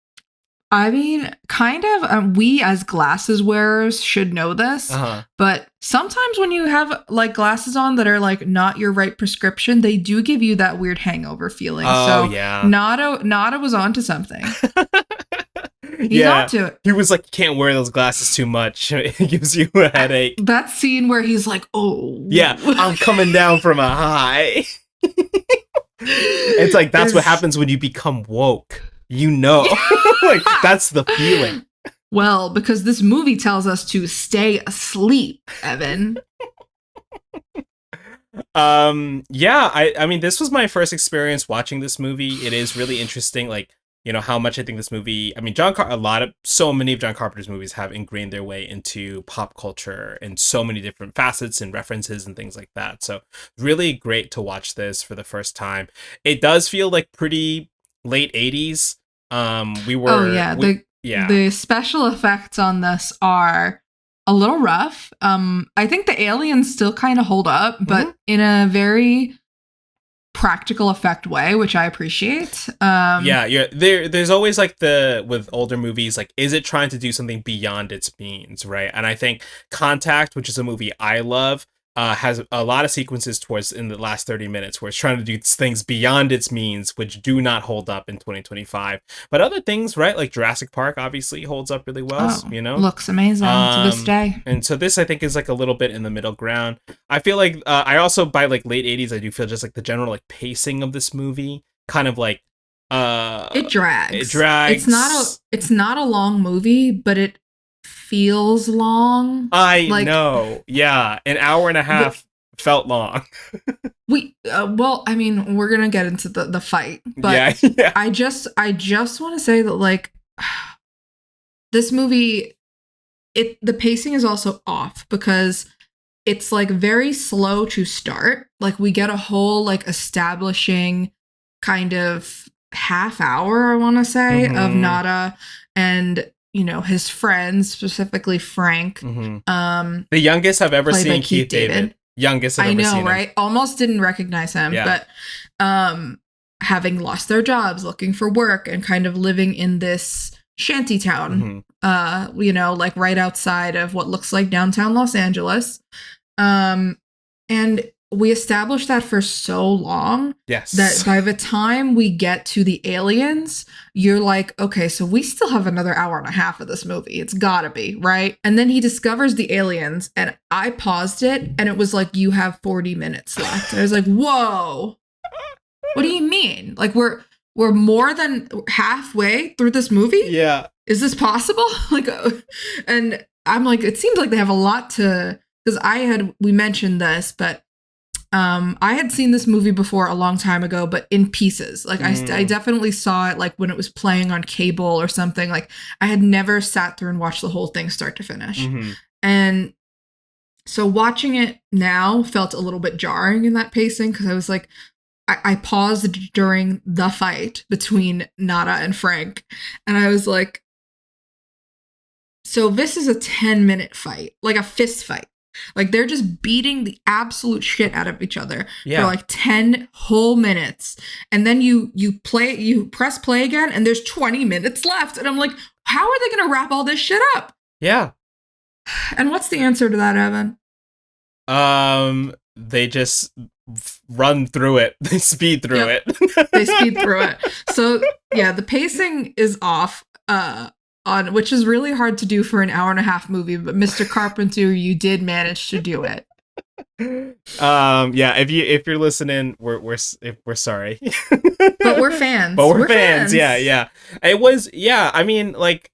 I mean, kind of. We as glasses wearers should know this, but sometimes when you have like glasses on that are like not your right prescription, they do give you that weird hangover feeling. Oh, yeah. Nada was onto something. He's onto it. He was like, "You can't wear those glasses too much. It gives you a headache." That scene where he's like, "Oh, yeah, I'm coming down from a high." It's like that's what happens when you become woke. You know, like that's the feeling. Well, because this movie tells us to stay asleep, Evan. Yeah, I mean, this was my first experience watching this movie. It is really interesting, like, you know, how much I think this movie, I mean, so many of John Carpenter's movies have ingrained their way into pop culture in so many different facets and references and things like that. So really great to watch this for the first time. It does feel like pretty late 80s. The special effects on this are a little rough. I think the aliens still kind of hold up, but in a very practical effect way, which I appreciate. There's always like with older movies, like, is it trying to do something beyond its means, right? And I think Contact, which is a movie I love, has a lot of sequences in the last 30 minutes where it's trying to do things beyond its means, which do not hold up in 2025. But other things, right, like Jurassic Park obviously holds up really well, you know? Looks amazing to this day. And so this, I think, is like a little bit in the middle ground. I feel like, I also, by like late 80s, I do feel just like the general like pacing of this movie kind of like... it drags. It drags. It's not a long movie, but it feels long. I know. Yeah. An hour and a half felt long. Well, I mean, we're gonna get into the fight, but yeah. I just want to say that like this movie, the pacing is also off because it's like very slow to start. Like we get a whole like establishing kind of half hour, I want to say, of Nada and, you know, his friends, specifically Frank. The youngest I've ever seen Keith David. Youngest I've ever seen him. Right? Almost didn't recognize him, but having lost their jobs, looking for work, and kind of living in this shanty town, you know, like right outside of what looks like downtown Los Angeles. And we established that for so long Yes. that by the time we get to the aliens, you're like, okay, so we still have another hour and a half of this movie. It's gotta be, right? And then he discovers the aliens, and I paused it, and it was like, you have 40 minutes left. And I was like, whoa, what do you mean? Like, we're more than halfway through this movie? Yeah. Is this possible? Like, and I'm like, it seems like they have a lot to, because we mentioned this, but I had seen this movie before a long time ago, but in pieces. Like I definitely saw it like when it was playing on cable or something. Like I had never sat through and watched the whole thing start to finish. And so watching it now felt a little bit jarring in that pacing, because I was like, I paused during the fight between Nada and Frank, and I was like, so this is a 10-minute fight, like a fist fight. Like they're just beating the absolute shit out of each other for like 10 whole minutes. And then you press play again and there's 20 minutes left. And I'm like, how are they going to wrap all this shit up? Yeah. And what's the answer to that, Evan? They just run through it. They speed through it. They speed through it. So yeah, the pacing is off. Which is really hard to do for an hour and a half movie, but Mr. Carpenter, you did manage to do it. Yeah, if you're listening, we're sorry. But we're fans. But we're fans. Yeah. It was, I mean, like,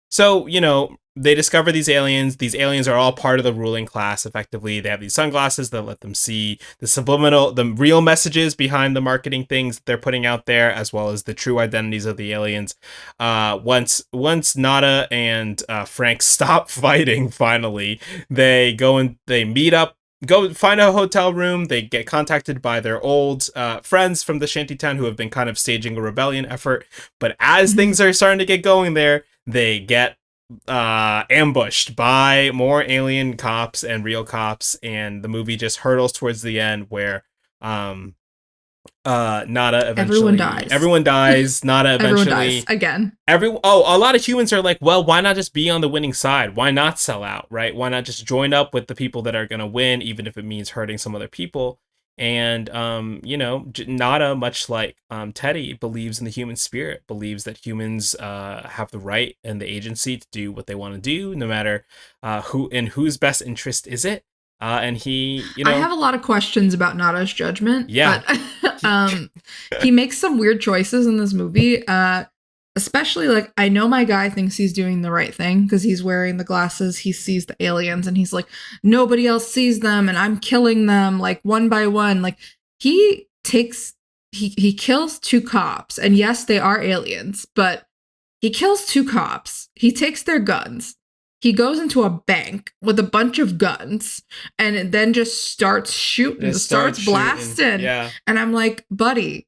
so, you know, they discover these aliens. These aliens are all part of the ruling class, effectively. They have these sunglasses that let them see the real messages behind the marketing things that they're putting out there, as well as the true identities of the aliens. Once Nada and Frank stop fighting, finally, they go and they meet up, go find a hotel room. They get contacted by their old friends from the shantytown who have been kind of staging a rebellion effort. But as things are starting to get going there, they get ambushed by more alien cops and real cops, and the movie just hurtles towards the end where Nada eventually everyone dies. Nada eventually everyone dies again. A lot of humans are like, well, why not just be on the winning side? Why not sell out, right? Why not just join up with the people that are going to win, even if it means hurting some other people? And you know, Nada, much like Teddy, believes in the human spirit, believes that humans have the right and the agency to do what they want to do, no matter whose best interest is it. And he, you know, I have a lot of questions about Nada's judgment. Yeah, but, he makes some weird choices in this movie. Especially, like, I know my guy thinks he's doing the right thing because he's wearing the glasses. He sees the aliens and he's like, nobody else sees them and I'm killing them, like, one by one. Like, he kills 2 cops. And yes, they are aliens, but he kills 2 cops. He takes their guns. He goes into a bank with a bunch of guns and then just starts shooting, starts blasting. Yeah. And I'm like, buddy,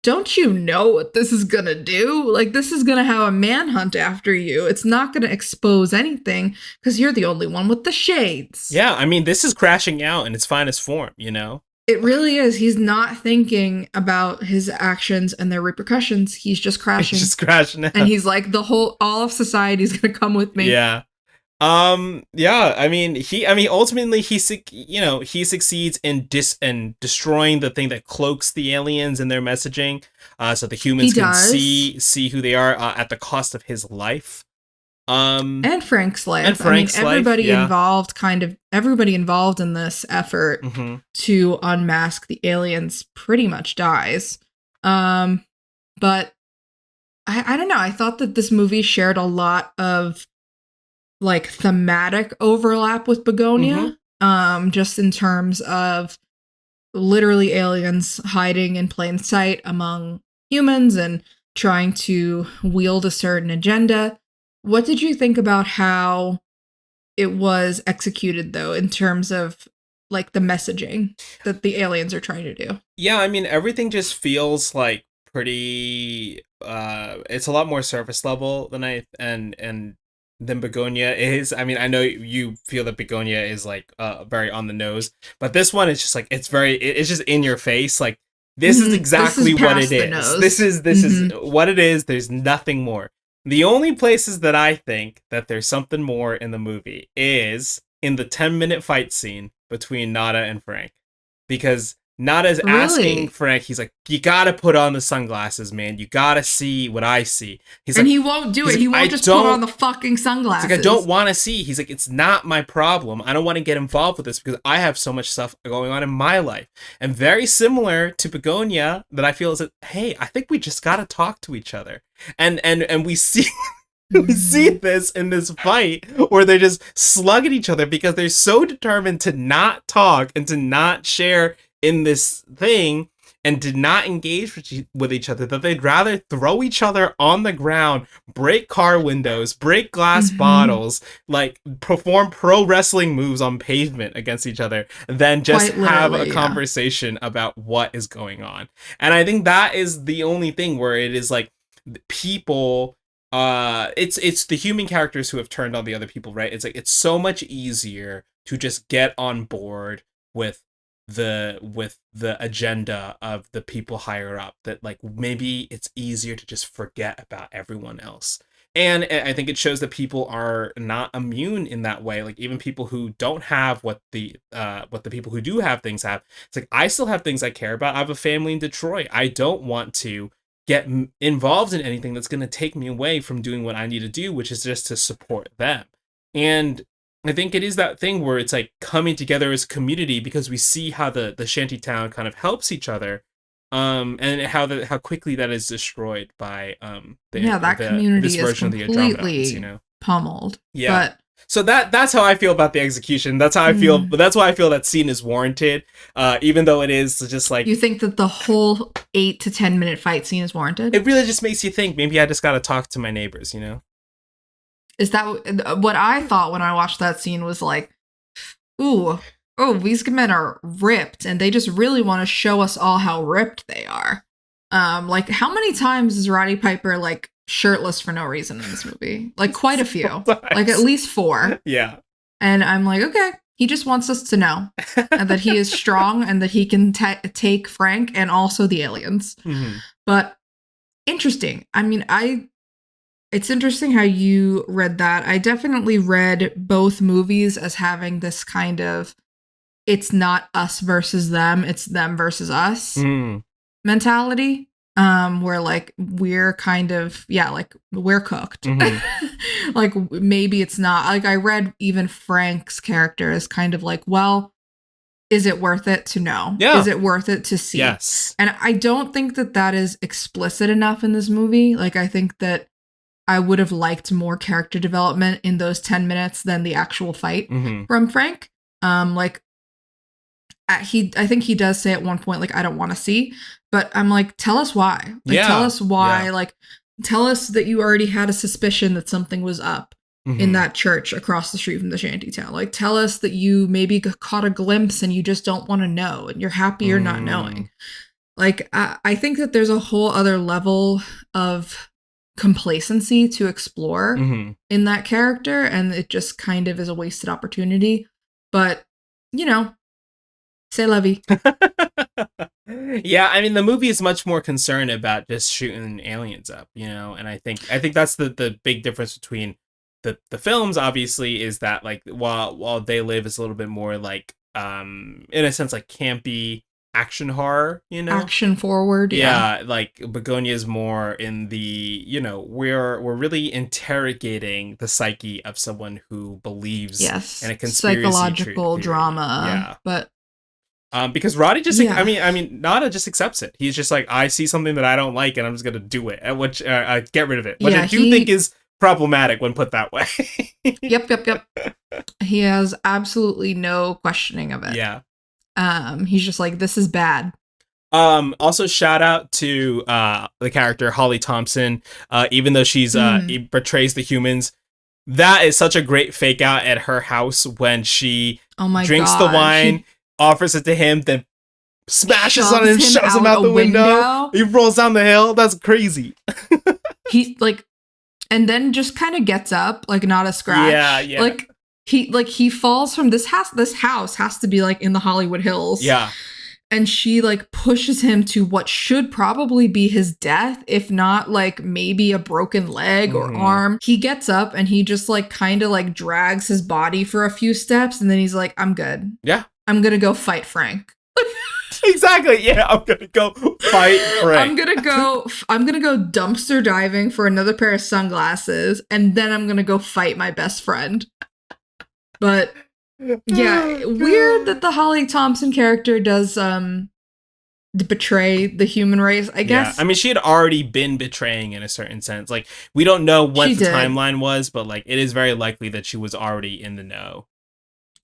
don't you know what this is gonna do? Like, this is gonna have a manhunt after you. It's not gonna expose anything because you're the only one with the shades. Yeah, I mean, this is crashing out in its finest form, you know? It really is. He's not thinking about his actions and their repercussions. He's just crashing. He's just crashing out. And he's like, all of society's gonna come with me. Yeah. I mean, ultimately he succeeds in destroying the thing that cloaks the aliens and their messaging, so the humans can see who they are, at the cost of his life. And Frank's life. Everybody involved in this effort to unmask the aliens pretty much dies. But I don't know. I thought that this movie shared a lot of like thematic overlap with Bugonia, just in terms of literally aliens hiding in plain sight among humans and trying to wield a certain agenda. What did you think about how it was executed, though, in terms of like the messaging that the aliens are trying to do? Yeah, I mean, everything just feels like pretty it's a lot more surface level than Bugonia is. I mean, I know you feel that Bugonia is like very on the nose, but this one is just like it's just in your face. Like this is exactly what it is. This is what it is. There's nothing more. The only places that I think that there's something more in the movie is in the 10-minute fight scene between Nada and Frank, because Nada's Really? asking Frank, he's like, you gotta put on the sunglasses, man. You gotta see what I see. He's and like, he won't do it. like, He won't just put on the fucking sunglasses. He's like, I don't want to see. He's like, it's not my problem. I don't want to get involved with this because I have so much stuff going on in my life. And very similar to Bugonia, that I feel is that, hey, I think we just gotta talk to each other. And we see we see this in this fight where they just slug at each other because they're so determined to not talk and to not share in this thing and did not engage with each other, that they'd rather throw each other on the ground, break car windows, break glass bottles, like perform pro wrestling moves on pavement against each other, than just have a conversation about what is going on. And I think that is the only thing where it is like people, it's the human characters who have turned on the other people, right? It's like, it's so much easier to just get on board with the agenda of the people higher up, that like maybe it's easier to just forget about everyone else. And I think it shows that people are not immune in that way. Like even people who don't have what the people who do have things have. It's like, I still have things I care about. I have a family in Detroit. I don't want to get involved in anything that's going to take me away from doing what I need to do, which is just to support them. And I think it is that thing where it's like coming together as a community, because we see how the shanty town kind of helps each other, and how quickly that is destroyed by that community this version is completely pummeled. Yeah. But so that's how I feel about the execution. That's how I feel. But that's why I feel that scene is warranted, even though it is just like, you think that the whole 8 to 10 minute fight scene is warranted. It really just makes you think, maybe I just got to talk to my neighbors, Is that what I thought when I watched that scene? Was like, oh, these men are ripped, and they just really want to show us all how ripped they are. Like, how many times is Roddy Piper like shirtless for no reason in this movie? Like, quite a few, like at least 4. Yeah. And I'm like, okay, he just wants us to know and that he is strong and that he can take Frank and also the aliens. Mm-hmm. But interesting. I mean, it's interesting how you read that. I definitely read both movies as having this kind of, it's not us versus them, it's them versus us mentality. Where like we're kind of, like we're cooked. Mm-hmm. Like maybe it's not, like I read even Frank's character as kind of like, well, is it worth it to know? Yeah. Is it worth it to see? Yes. And I don't think that is explicit enough in this movie. Like I think that I would have liked more character development in those 10 minutes than the actual fight from Frank. I think he does say at one point, like, I don't want to see, but I'm like, tell us why. Like, tell us why. Yeah. Like, tell us that you already had a suspicion that something was up in that church across the street from the shantytown. Like, tell us that you maybe caught a glimpse and you just don't want to know and you're happy you're not knowing. Like, I think that there's a whole other level of complacency to explore in that character, and it just kind of is a wasted opportunity. But c'est la vie. Yeah, I mean the movie is much more concerned about just shooting aliens up, and I think that's the big difference between the films. Obviously, is that like while They Live is a little bit more like in a sense like campy action horror, action forward. Yeah, like Bugonia is more in the, we're really interrogating the psyche of someone who believes in a conspiracy psychological drama. Yeah, but because Roddy just, I mean, Nada just accepts it. He's just like, I see something that I don't like, and I'm just gonna do it, which get rid of it. Which I do think is problematic when put that way. Yep. He has absolutely no questioning of it. Yeah. He's just like, this is bad. Also shout out to the character Holly Thompson. Even though she's portrays the humans, that is such a great fake out at her house when she drinks the wine, offers it to him, then smashes on him, shoves him out the window. He rolls down the hill. That's crazy. He like, and then just kind of gets up, like not a scratch. Yeah. He falls from this house. This house has to be like in the Hollywood Hills. Yeah. And she like pushes him to what should probably be his death, if not like maybe a broken leg or arm. He gets up and he just like kind of like drags his body for a few steps, and then he's like, I'm good. Yeah. I'm gonna go fight Frank. Exactly. Yeah, I'm gonna go fight Frank. I'm gonna go dumpster diving for another pair of sunglasses, and then I'm gonna go fight my best friend. But yeah, weird that the Holly Thompson character does betray the human race, I guess. Yeah. I mean, she had already been betraying in a certain sense. Like, we don't know what She the did. timeline was, but like, it is very likely that she was already in the know.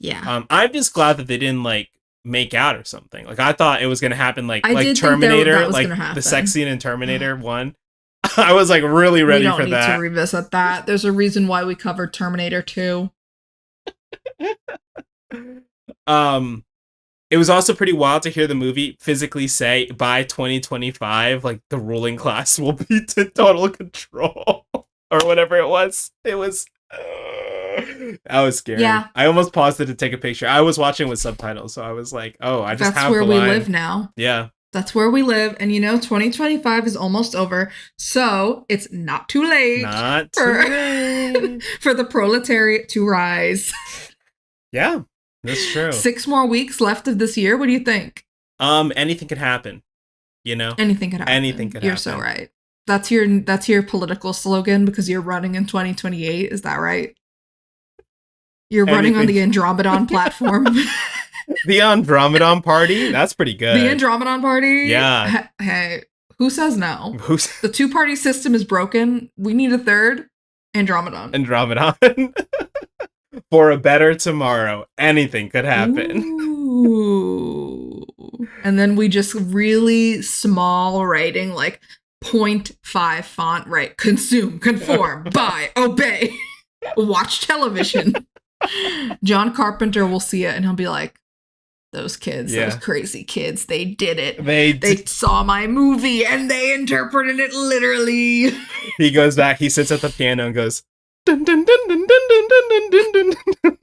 Yeah. I'm just glad that they didn't like make out or something. Like, I thought it was gonna happen like Terminator, that like the sex scene in Terminator 1. I was like really ready for that. We don't need to revisit that. There's a reason why we covered Terminator 2. It was also pretty wild to hear the movie physically say by 2025, like the ruling class will be to total control or whatever it was. It was that was scary. Yeah. I almost paused it to take a picture. I was watching with subtitles, so I was like, "Oh, I just That's have where the we line." live now. Yeah. That's where we live, and 2025 is almost over, so it's not too late. For the proletariat to rise. Yeah. That's true. 6 more weeks left of this year. What do you think? Anything could happen. Anything could happen. Anything could happen. You're so right. That's your political slogan because you're running in 2028. Is that right? You're running on the Andromedon platform. The Andromedon Party? That's pretty good. The Andromedon Party? Yeah. Hey, who says no? The 2-party system is broken. We need a third. Andromedon. For a better tomorrow. Anything could happen. Ooh. And then we just really small writing, like 0.5 font, right? Consume, conform, buy, obey, watch television. John Carpenter will see it and he'll be like, those kids, those crazy kids, they did it. They saw my movie and they interpreted it literally. He goes back, he sits at the piano and goes, dun, dun, dun, dun, dun, dun, dun, dun, dun, dun.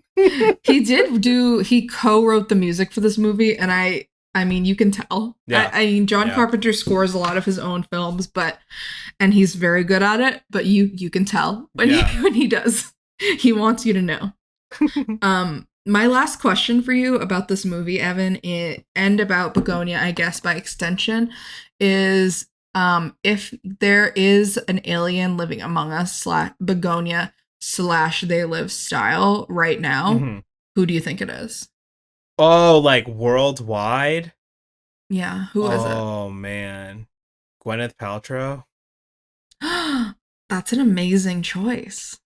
He co-wrote the music for this movie, and I mean, you can tell. Yeah. John Carpenter scores a lot of his own films, and he's very good at it, but you can tell when he does. He wants you to know. My last question for you about this movie, Evan, and about Bugonia, I guess, by extension, is if there is an alien living among us, Bugonia / They Live style right now, who do you think it is? Oh, like worldwide? Yeah, who is it? Oh, man. Gwyneth Paltrow? That's an amazing choice.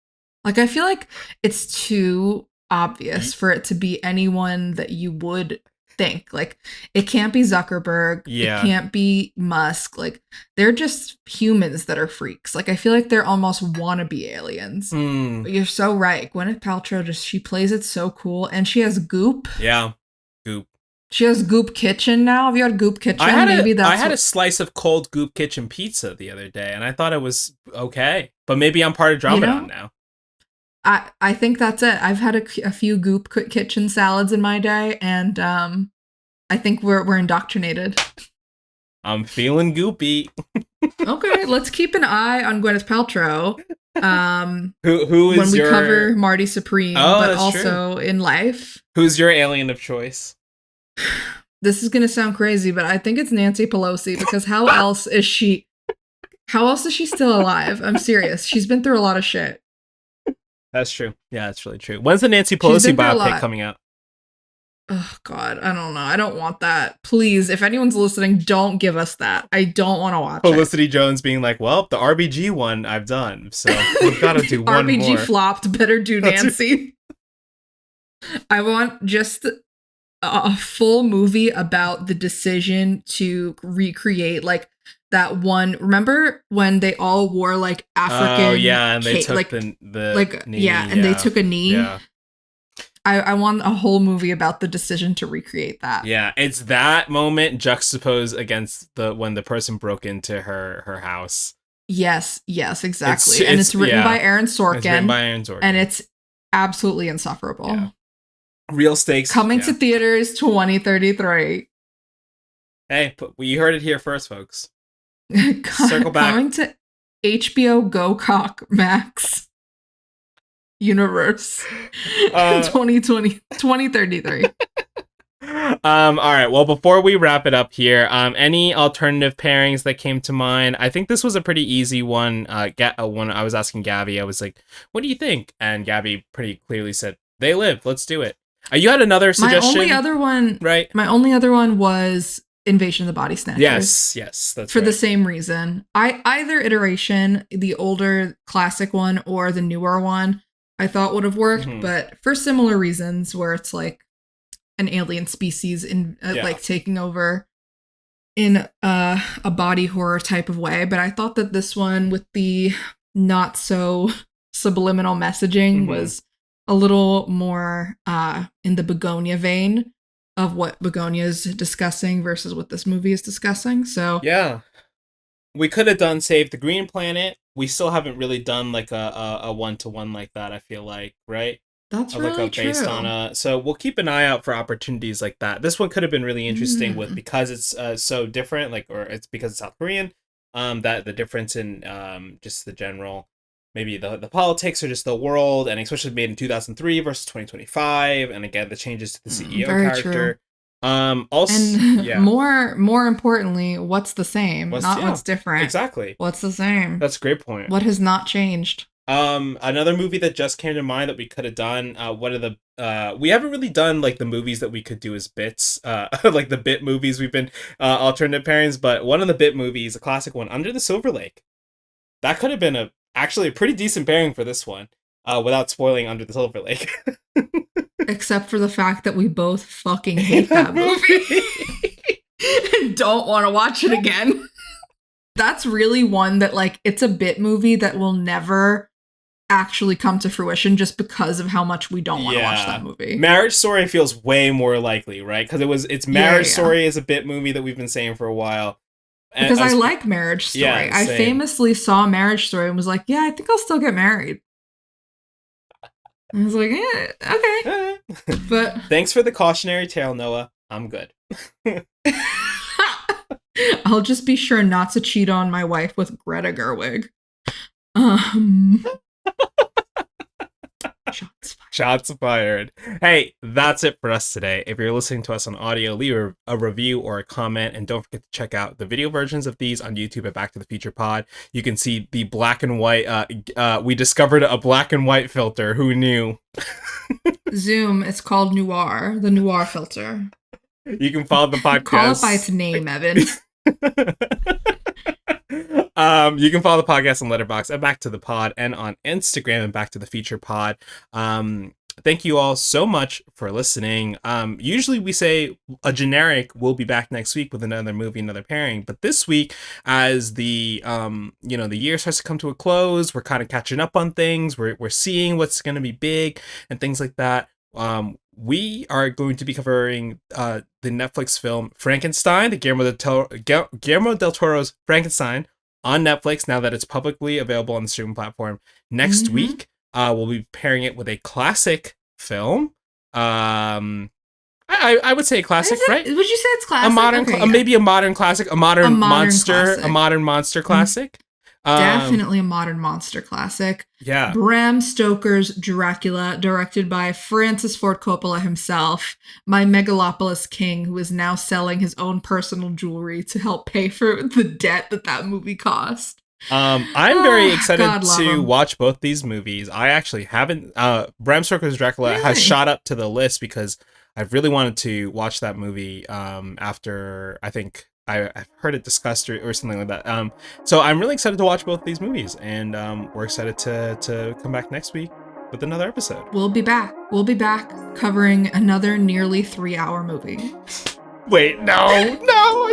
Like, I feel like it's too obvious for it to be anyone that you would think. Like, it can't be Zuckerberg. Yeah. It can't be Musk. Like, they're just humans that are freaks. Like, I feel like they're almost wannabe aliens. But you're so right. Gwyneth Paltrow, she plays it so cool. And she has Goop. Yeah. Goop. She has Goop Kitchen now. Have you had Goop Kitchen? I had a slice of cold Goop Kitchen pizza the other day, and I thought it was okay. But maybe I'm part of Andromedon now. I think that's it. I've had a few Goop Kitchen salads in my day, and I think we're indoctrinated. I'm feeling goopy. Okay, let's keep an eye on Gwyneth Paltrow. Who is when we cover Marty Supreme, but also true. In life. Who's your alien of choice? This is gonna sound crazy, but I think it's Nancy Pelosi, because how else is she still alive? I'm serious. She's been through a lot of shit. That's true. Yeah, that's really true. When's the Nancy Pelosi biopic coming out? Oh, God. I don't know. I don't want that. Please, if anyone's listening, don't give us that. I don't want to watch Felicity Jones being like, well, the RBG one I've done, so we've got to do one more. RBG flopped. Better do Nancy. I want just a full movie about the decision to recreate, like, that one. Remember when they all wore like African? Oh yeah, and they took like, the knee. Yeah, and they took a knee. Yeah. I want a whole movie about the decision to recreate that. Yeah, it's that moment juxtaposed against when the person broke into her house. Yes, exactly. It's written by Aaron Sorkin. And it's absolutely insufferable. Yeah. Real stakes. Coming to theaters 2033. Hey, we heard it here first, folks. Circle back. Coming to HBO Go Max universe 2033. All right. Well, before we wrap it up here, any alternative pairings that came to mind? I think this was a pretty easy one. When I was asking Gabby, I was like, "What do you think?" And Gabby pretty clearly said, "They Live. Let's do it." You had another suggestion. My only other one was Invasion of the Body Snatchers. Yes, that's for the same reason. Either iteration, the older classic one or the newer one, I thought would have worked, but for similar reasons, where it's like an alien species in like taking over in a body horror type of way. But I thought that this one with the not so subliminal messaging was a little more in the Bugonia vein of what Bugonia is discussing versus what this movie is discussing. So yeah, we could have done Save the Green Planet. We still haven't really done like a one-to-one like that, I feel like, right? That's really true. Based on so we'll keep an eye out for opportunities like that. This one could have been really interesting with because it's so different, like, or it's because it's South Korean. That the difference in just the general, maybe the politics or just the world, and especially made in 2003 versus 2025, and again the changes to the CEO character. True. Also, and more importantly, what's the same? What's different. Exactly. What's the same? That's a great point. What has not changed? Another movie that just came to mind that we could have done, one of the we haven't really done like the movies that we could do as bits, like the bit movies we've been alternative pairings, but one of the bit movies, a classic one, Under the Silver Lake. That could have been actually a pretty decent pairing for this one, without spoiling Under the Silver Lake. Except for the fact that we both fucking hate that movie and don't want to watch it again. That's really one that, like, it's a bit movie that will never actually come to fruition just because of how much we don't want to watch that movie. Marriage Story feels way more likely, right? Because it's Marriage Story is a bit movie that we've been saying for a while. Because I like Marriage Story. Yeah, I famously saw Marriage Story and was like, yeah, I think I'll still get married. I was like, yeah, okay. But thanks for the cautionary tale, Noah. I'm good. I'll just be sure not to cheat on my wife with Greta Gerwig. Shots fired. Hey, that's it for us today. If you're listening to us on audio, leave a review or a comment, and don't forget to check out the video versions of these on YouTube at Back to the Future Pod. You can see the black and white. We discovered a black and white filter. Who knew? Zoom. It's called Noir. The Noir filter. You can follow the podcast. Call it by its name, Evan. You can follow the podcast on Letterboxd at Back to the Pod, and on Instagram and Back to the Future Pod. Thank you all so much for listening. Usually we say a generic, we'll be back next week with another movie, another pairing. But this week, as the the year starts to come to a close, we're kind of catching up on things. We're seeing what's going to be big and things like that. We are going to be covering the Netflix film Frankenstein, the Guillermo del Toro's Frankenstein on Netflix, now that it's publicly available on the streaming platform. Next week, we'll be pairing it with a classic film. I would say a classic, right? Would you say it's classic? A modern, maybe a modern classic, a modern monster classic. Definitely a modern monster classic. Yeah. Bram Stoker's Dracula, directed by Francis Ford Coppola himself, my megalopolis king, who is now selling his own personal jewelry to help pay for the debt that movie cost. I'm very excited to watch both these movies. I actually haven't. Bram Stoker's Dracula has shot up to the list because I've really wanted to watch that movie after, I think, I've heard it discussed or something like that. So I'm really excited to watch both these movies, and we're excited to come back next week with another episode. We'll be back covering another nearly 3-hour movie. Wait, no, I didn't know.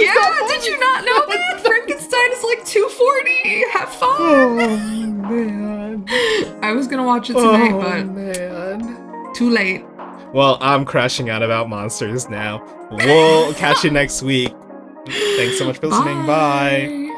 Yeah, did you not know that? Frankenstein is like 240. Have fun. Oh man, I was gonna watch it tonight, but too late. Well, I'm crashing out about monsters now. We'll catch you next week. Thanks so much for listening. Bye.